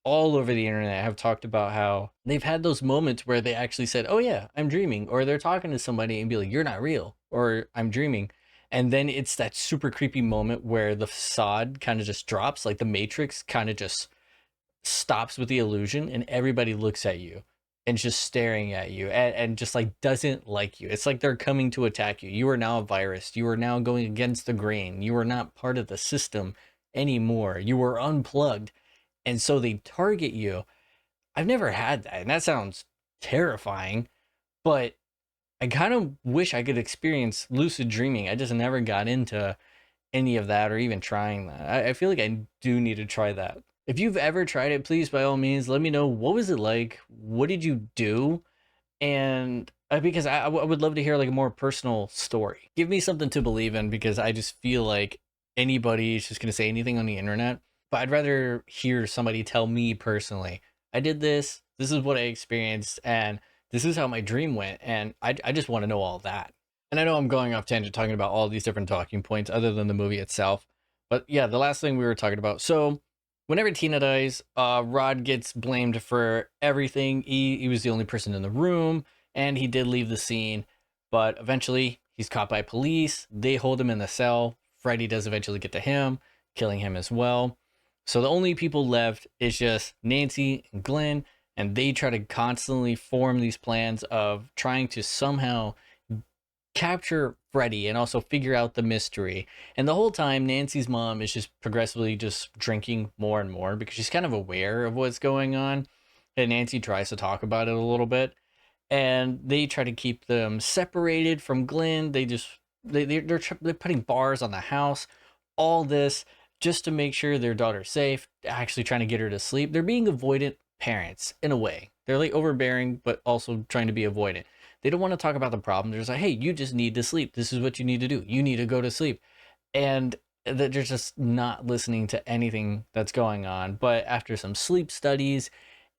all over the internet have talked about how they've had those moments where they actually said, oh yeah, I'm dreaming. Or they're talking to somebody and be like, you're not real, or I'm dreaming. And then it's that super creepy moment where the facade kind of just drops, like the Matrix kind of just stops with the illusion, and everybody looks at you and just staring at you, and just like doesn't like you. It's like they're coming to attack you. You are now a virus. You are now going against the grain. You are not part of the system anymore. You are unplugged. And so they target you. I've never had that, and that sounds terrifying, but I kind of wish I could experience lucid dreaming. I just never got into any of that, or even trying that. I feel like I do need to try that. If you've ever tried it, please, by all means, let me know. What was it like? What did you do? And because I would love to hear like a more personal story. Give me something to believe in, because I just feel like anybody is just going to say anything on the internet. But I'd rather hear somebody tell me personally, I did this, this is what I experienced, and this is how my dream went. And I just want to know all that. And I know I'm going off tangent talking about all these different talking points other than the movie itself. But yeah, the last thing we were talking about. So whenever Tina dies, Rod gets blamed for everything. He was the only person in the room, and he did leave the scene. But eventually, he's caught by police. They hold him in the cell. Freddy does eventually get to him, killing him as well. So the only people left is just Nancy and Glenn, and they try to constantly form these plans of trying to somehow capture Freddy and also figure out the mystery. And the whole time, Nancy's mom is just progressively just drinking more and more, because she's kind of aware of what's going on. And Nancy tries to talk about it a little bit, and they try to keep them separated from Glenn. They're putting bars on the house, all this. just to make sure their daughter's safe, actually trying to get her to sleep. They're being avoidant parents in a way. They're like overbearing, but also trying to be avoidant. They don't want to talk about the problem. They're just like, hey, you just need to sleep. This is what you need to do. You need to go to sleep. And they're just not listening to anything that's going on. But after some sleep studies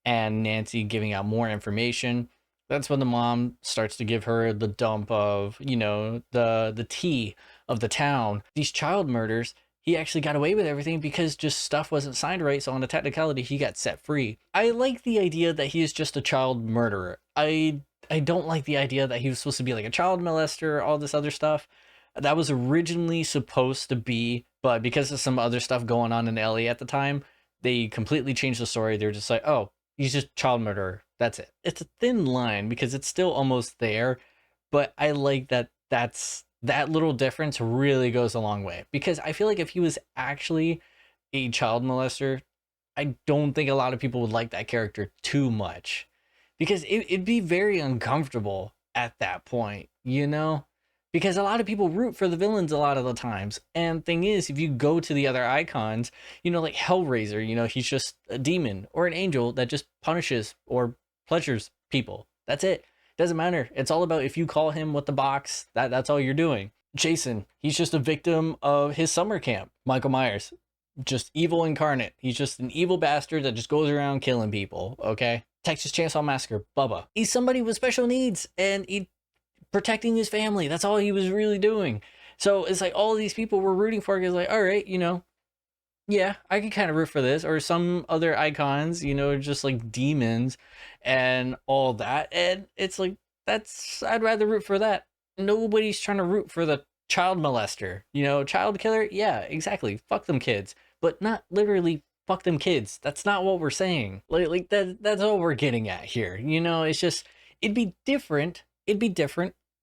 and Nancy giving out more information, that's when the mom starts to give her the dump of, the tea of the town. These child murders, he actually got away with everything because just stuff wasn't signed right. So on a technicality, he got set free. I like the idea that he is just a child murderer. I don't like the idea that he was supposed to be like a child molester, all this other stuff. That was originally supposed to be, but because of some other stuff going on in LA at the time, they completely changed the story. They're just like, oh, he's just child murderer. That's it. It's a thin line because it's still almost there, but I like that little difference really goes a long way, because I feel like if he was actually a child molester, I don't think a lot of people would like that character too much, because it'd be very uncomfortable at that point, because a lot of people root for the villains a lot of the times. And thing is, if you go to the other icons, like Hellraiser, he's just a demon or an angel that just punishes or pleasures people. That's it. Doesn't matter. It's all about if you call him with the box, that's all you're doing. Jason, he's just a victim of his summer camp. Michael Myers, just evil incarnate. He's just an evil bastard that just goes around killing people, okay? Texas Chainsaw Massacre, Bubba. He's somebody with special needs and he protecting his family. That's all he was really doing. So it's like all these people were rooting for. He's like, all right, yeah, I can kind of root for this. Or some other icons, just like demons and all that. And it's like, I'd rather root for that. Nobody's trying to root for the child molester, child killer. Yeah, exactly. Fuck them kids, but not literally fuck them kids. That's not what we're saying. Like that's all we're getting at here. It's just, it'd be different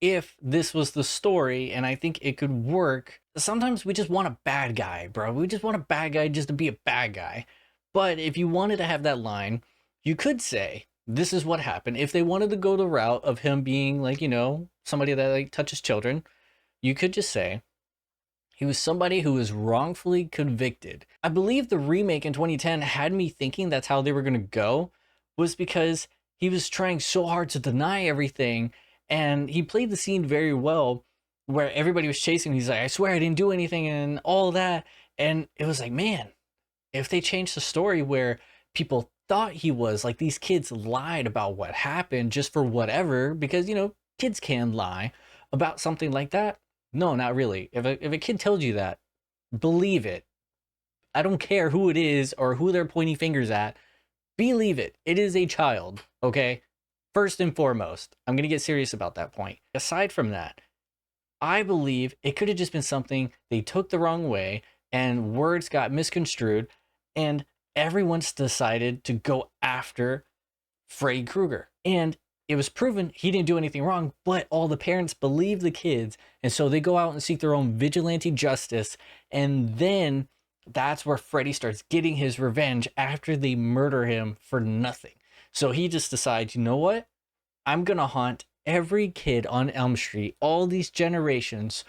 if this was the story, and I think it could work. Sometimes we just want a bad guy, bro. We just want a bad guy just to be a bad guy. But if you wanted to have that line, you could say, this is what happened. If they wanted to go the route of him being like, somebody that like touches children, you could just say, he was somebody who was wrongfully convicted. I believe the remake in 2010 had me thinking that's how they were going to go, was because he was trying so hard to deny everything. And he played the scene very well where everybody was chasing him. He's like, I swear I didn't do anything and all that. And it was like, man, if they changed the story where people thought he was like, these kids lied about what happened just for whatever, because, kids can lie about something like that. No, not really. If a kid tells you that, believe it. I don't care who it is or who they're pointing fingers at. Believe it. It is a child, okay? First and foremost, I'm going to get serious about that point. Aside from that, I believe it could have just been something they took the wrong way and words got misconstrued and everyone's decided to go after Freddy Krueger. And it was proven he didn't do anything wrong, but all the parents believe the kids. And so they go out and seek their own vigilante justice. And then that's where Freddy starts getting his revenge after they murder him for nothing. So he just decides, you know what? I'm going to haunt every kid on Elm Street, all these generations,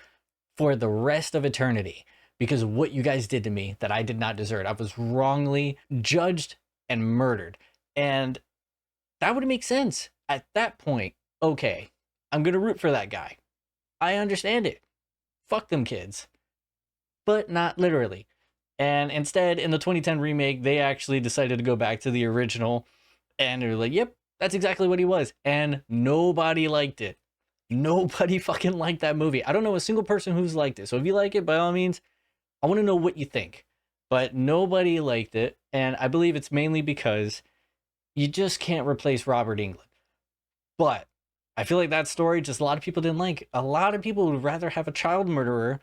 for the rest of eternity, because of what you guys did to me that I did not deserve. I was wrongly judged and murdered. And that would make sense. At that point, okay, I'm going to root for that guy. I understand it. Fuck them kids. But not literally. And instead, in the 2010 remake, they actually decided to go back to the original. And they're like, yep, that's exactly what he was. And nobody liked it. Nobody fucking liked that movie. I don't know a single person who's liked it. So if you like it, by all means, I want to know what you think. But nobody liked it. And I believe it's mainly because you just can't replace Robert Englund. But I feel like that story just a lot of people didn't like. A lot of people would rather have a child murderer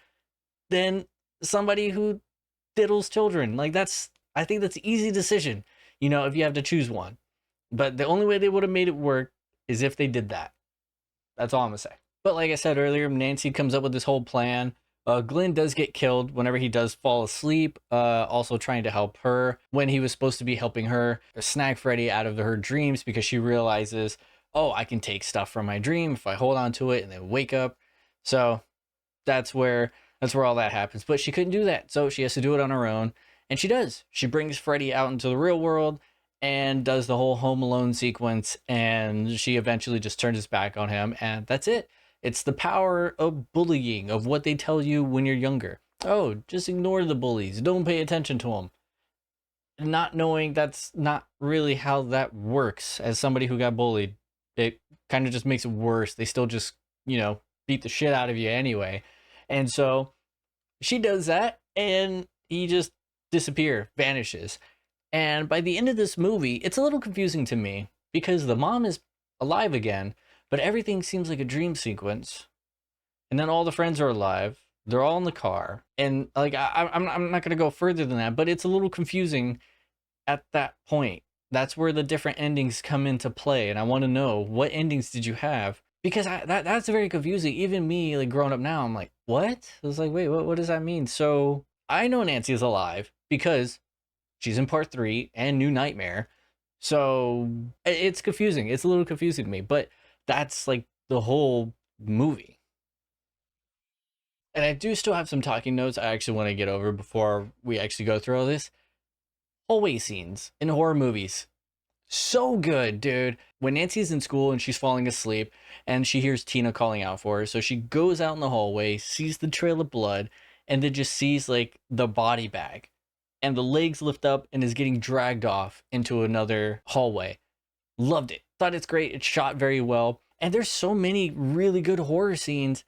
than somebody who diddles children. Like I think that's an easy decision, if you have to choose one. But the only way they would have made it work is if they did that. That's all I'm going to say. But like I said earlier, Nancy comes up with this whole plan. Glenn does get killed whenever he does fall asleep, also trying to help her when he was supposed to be helping her snag Freddy out of her dreams, because she realizes, oh, I can take stuff from my dream if I hold on to it and then wake up. So that's where That's where all that happens. But she couldn't do that, so she has to do it on her own. And she does. She brings Freddy out into the real world and does the whole Home Alone sequence. And she eventually just turns his back on him. And that's it. It's the power of bullying, of what they tell you when you're younger. Oh, just ignore the bullies. Don't pay attention to them. Not knowing that's not really how that works. As somebody who got bullied, it kind of just makes it worse. They still just, beat the shit out of you anyway. And so she does that, and he just vanishes. And by the end of this movie, it's a little confusing to me because the mom is alive again, but everything seems like a dream sequence. And then all the friends are alive. They're all in the car. And like, I'm not going to go further than that, but it's a little confusing at that point. That's where the different endings come into play. And I want to know, what endings did you have? Because that's very confusing. Even me, like growing up now, I'm like, what? I was like, wait, what does that mean? So I know Nancy is alive because she's in part 3 and New Nightmare. So it's confusing. It's a little confusing to me, but that's like the whole movie. And I do still have some talking notes I actually want to get over before we actually go through all this. Hallway scenes in horror movies. So good, dude. When Nancy's in school and she's falling asleep and she hears Tina calling out for her, so she goes out in the hallway, sees the trail of blood, and then just sees like the body bag. And the legs lift up and is getting dragged off into another hallway. Loved it. Thought it's great. It's shot very well. And there's so many really good horror scenes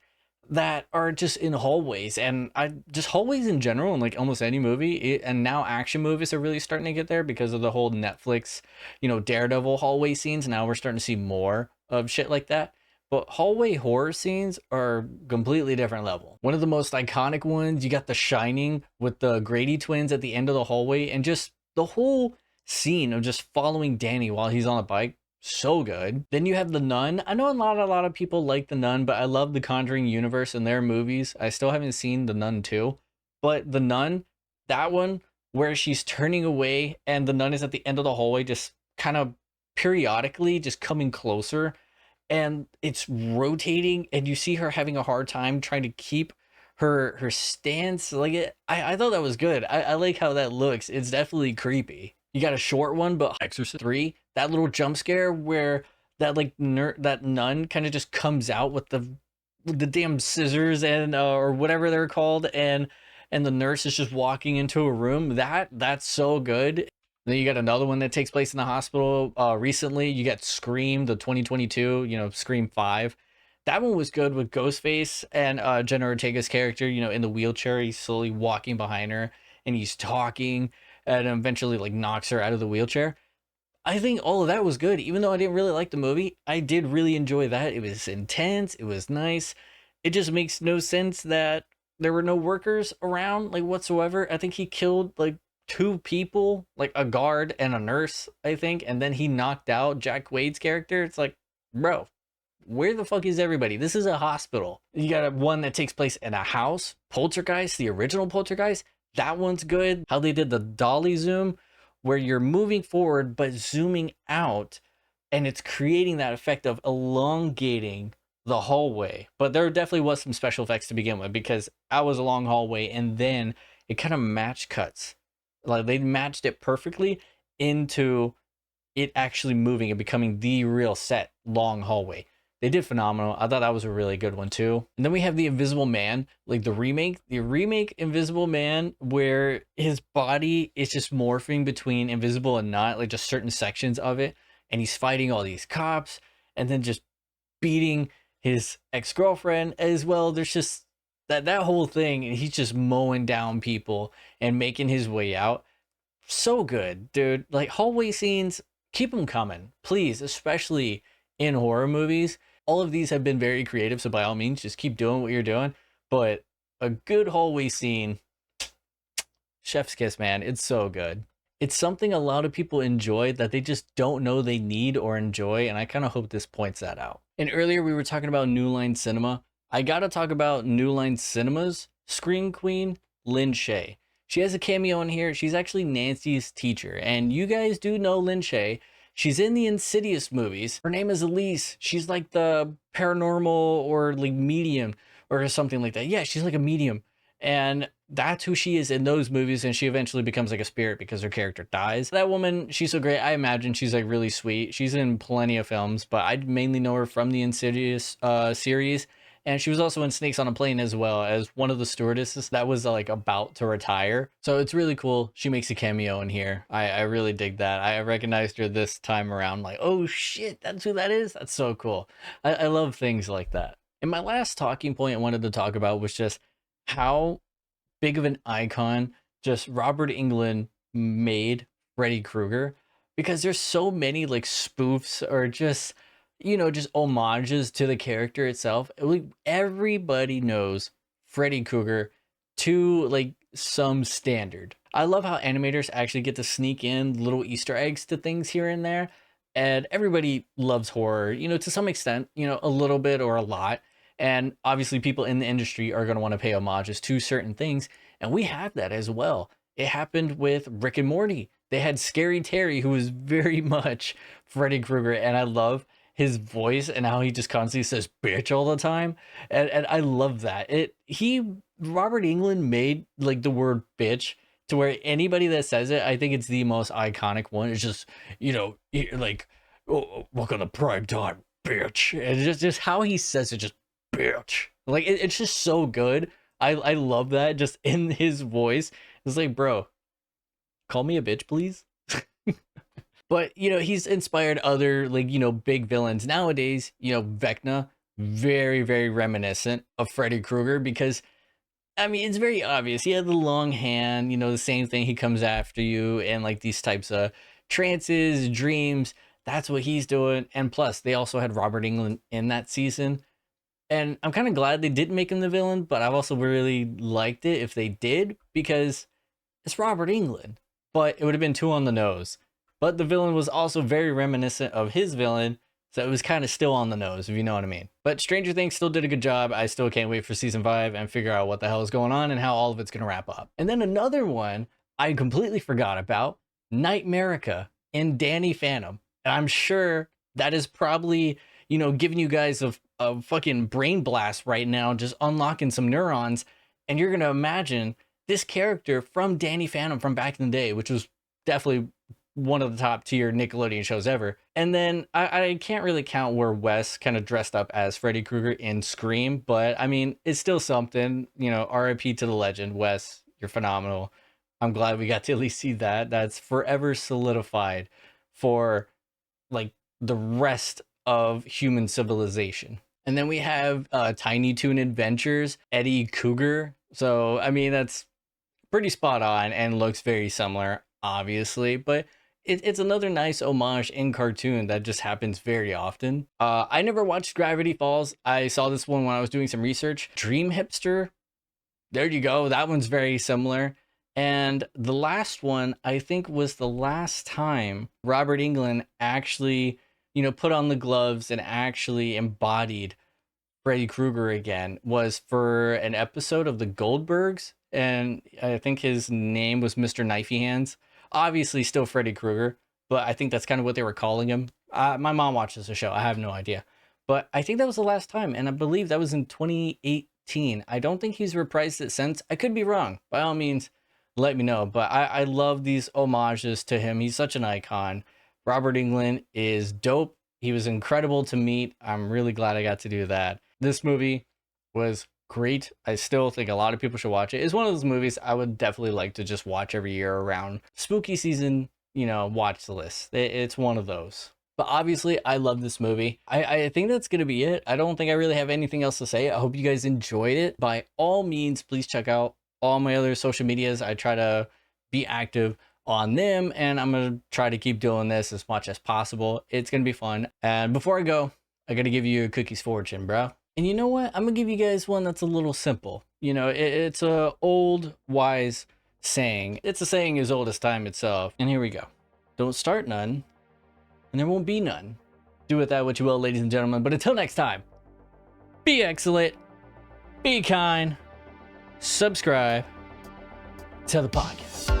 that are just in hallways, and just hallways in general in like almost any movie, and now action movies are really starting to get there because of the whole Netflix, Daredevil hallway scenes. Now we're starting to see more of shit like that. But hallway horror scenes are completely different level. One of the most iconic ones, you got The Shining with the Grady twins at the end of the hallway, and just the whole scene of just following Danny while he's on a bike. So good. Then you have The Nun. I know a lot of people like The Nun, but I love the Conjuring universe and their movies. I still haven't seen The Nun 2, but The Nun, that one where she's turning away and the nun is at the end of the hallway, just kind of periodically just coming closer, and it's rotating, and you see her having a hard time trying to keep her stance. Like I thought that was good. I like how that looks. It's definitely creepy. You got a short one, but Exorcist 3, that little jump scare where that that nun kind of just comes out with the damn scissors and or whatever they're called, and the nurse is just walking into a room. That's so good. Then you got another one that takes place in the hospital recently. You got Scream, the 2022, Scream 5. That one was good with Ghostface and Jenna Ortega's character, in the wheelchair. He's slowly walking behind her and he's talking, and eventually like knocks her out of the wheelchair. I think all of that was good. Even though I didn't really like the movie, I did really enjoy that. It was intense. It was nice. It just makes no sense that there were no workers around, like, whatsoever. I think he killed like 2 people, like a guard and a nurse, I think. And then he knocked out Jack Quaid's character. It's like, bro, where the fuck is everybody? This is a hospital. You got one that takes place in a house. Poltergeist, the original Poltergeist. That one's good. How they did the dolly zoom, where you're moving forward but zooming out, and it's creating that effect of elongating the hallway. But there definitely was some special effects to begin with, because I was a long hallway, and then it kind of match cuts. Like they matched it perfectly into it actually moving and becoming the real set long hallway. They did phenomenal. I thought that was a really good one too. And then we have The Invisible Man, like the remake Invisible Man, where his body is just morphing between invisible and not, like just certain sections of it. And he's fighting all these cops and then just beating his ex-girlfriend as well. There's just that whole thing, and he's just mowing down people and making his way out. So good, dude. Like hallway scenes, keep them coming, please, especially in horror movies. All of these have been very creative, so by all means, just keep doing what you're doing. But a good hallway scene, chef's kiss, man. It's so good. It's something a lot of people enjoy that they just don't know they need or enjoy, and I kind of hope this points that out. And earlier we were talking about New Line Cinema. I gotta talk about New Line Cinema's Scream Queen, Lynn Shay. She has a cameo in here. She's actually Nancy's teacher, and you guys do know Lynn Shay. She's in the Insidious movies. Her name is Elise. She's like the paranormal or like medium or something like that. Yeah, she's like a medium. And that's who she is in those movies, and she eventually becomes like a spirit because her character dies. That woman, she's so great. I imagine she's like really sweet. She's in plenty of films, but I mainly know her from the Insidious series. And she was also in Snakes on a Plane as well as one of the stewardesses that was like about to retire. So it's really cool. She makes a cameo in here. I really dig that. I recognized her this time around, like, oh shit, that's who that is. That's so cool. I love things like that. And my last talking point I wanted to talk about was just how big of an icon just Robert Englund made Freddy Krueger, because there's so many like spoofs or just, you know, just homages to the character itself. Like, everybody knows Freddy Krueger to like some standard. I love how animators actually get to sneak in little Easter eggs to things here and there. And everybody loves horror, you know, to some extent, you know, a little bit or a lot. And obviously people in the industry are going to want to pay homages to certain things. And we have that as well. It happened with Rick and Morty. They had Scary Terry, who was very much Freddy Krueger. And I love his voice and how he just constantly says bitch all the time. And I love that. Robert Englund made like the word bitch to where anybody that says it, I think it's the most iconic one. It's just, you know, like, oh, welcome to prime time, bitch. And just how he says it, just bitch. Like, it's just so good. I love that just in his voice. It's like, bro, call me a bitch, please. But, you know, he's inspired other, like, you know, big villains nowadays. You know, Vecna, very, very reminiscent of Freddy Krueger, because, I mean, it's very obvious. He had the long hand, you know, the same thing. He comes after you and like these types of trances, dreams. That's what he's doing. And plus, they also had Robert Englund in that season. And I'm kind of glad they didn't make him the villain, but I've also really liked it if they did, because it's Robert Englund. But it would have been too on the nose. But the villain was also very reminiscent of his villain, so it was kind of still on the nose, if you know what I mean. But Stranger Things still did a good job. I still can't wait for season 5 and figure out what the hell is going on and how all of it's going to wrap up. And then another one I completely forgot about, Nightmarica in Danny Phantom. And I'm sure that is probably, you know, giving you guys a fucking brain blast right now, just unlocking some neurons. And you're going to imagine this character from Danny Phantom from back in the day, which was definitely one of the top tier Nickelodeon shows ever. And then I can't really count where Wes kind of dressed up as Freddy Krueger in Scream, but I mean, it's still something, you know. RIP to the legend, Wes, you're phenomenal. I'm glad we got to at least see that. That's forever solidified for like the rest of human civilization. And then we have Tiny Toon Adventures, Eddie Cougar. So, I mean, that's pretty spot on and looks very similar, obviously, but it's another nice homage in cartoon that just happens very often. I never watched Gravity Falls. I saw this one when I was doing some research. Dream Hipster, there you go. That one's very similar. And the last one, I think, was the last time Robert Englund actually, you know, put on the gloves and actually embodied Freddy Krueger again, was for an episode of the Goldbergs. And I think his name was Mr. Knifey Hands. Obviously still Freddy Krueger, but I think that's kind of what they were calling him. My mom watches the show. I have no idea. But I think that was the last time, and I believe that was in 2018. I don't think he's reprised it since. I could be wrong. By all means, let me know. But I love these homages to him. He's such an icon. Robert Englund is dope. He was incredible to meet. I'm really glad I got to do that. This movie was great. I still think a lot of people should watch it. It's one of those movies I would definitely like to just watch every year around spooky season, you know, watch the list. It's one of those. But obviously, I love this movie. I think that's going to be it. I don't think I really have anything else to say. I hope you guys enjoyed it. By all means, please check out all my other social medias. I try to be active on them, and I'm going to try to keep doing this as much as possible. It's going to be fun. And before I go, I got to give you a cookie's fortune, bro. And you know what? I'm going to give you guys one that's a little simple. You know, it's a old, wise saying. It's a saying as old as time itself. And here we go. Don't start none, and there won't be none. Do with that what you will, ladies and gentlemen. But until next time, be excellent, be kind, subscribe to the podcast.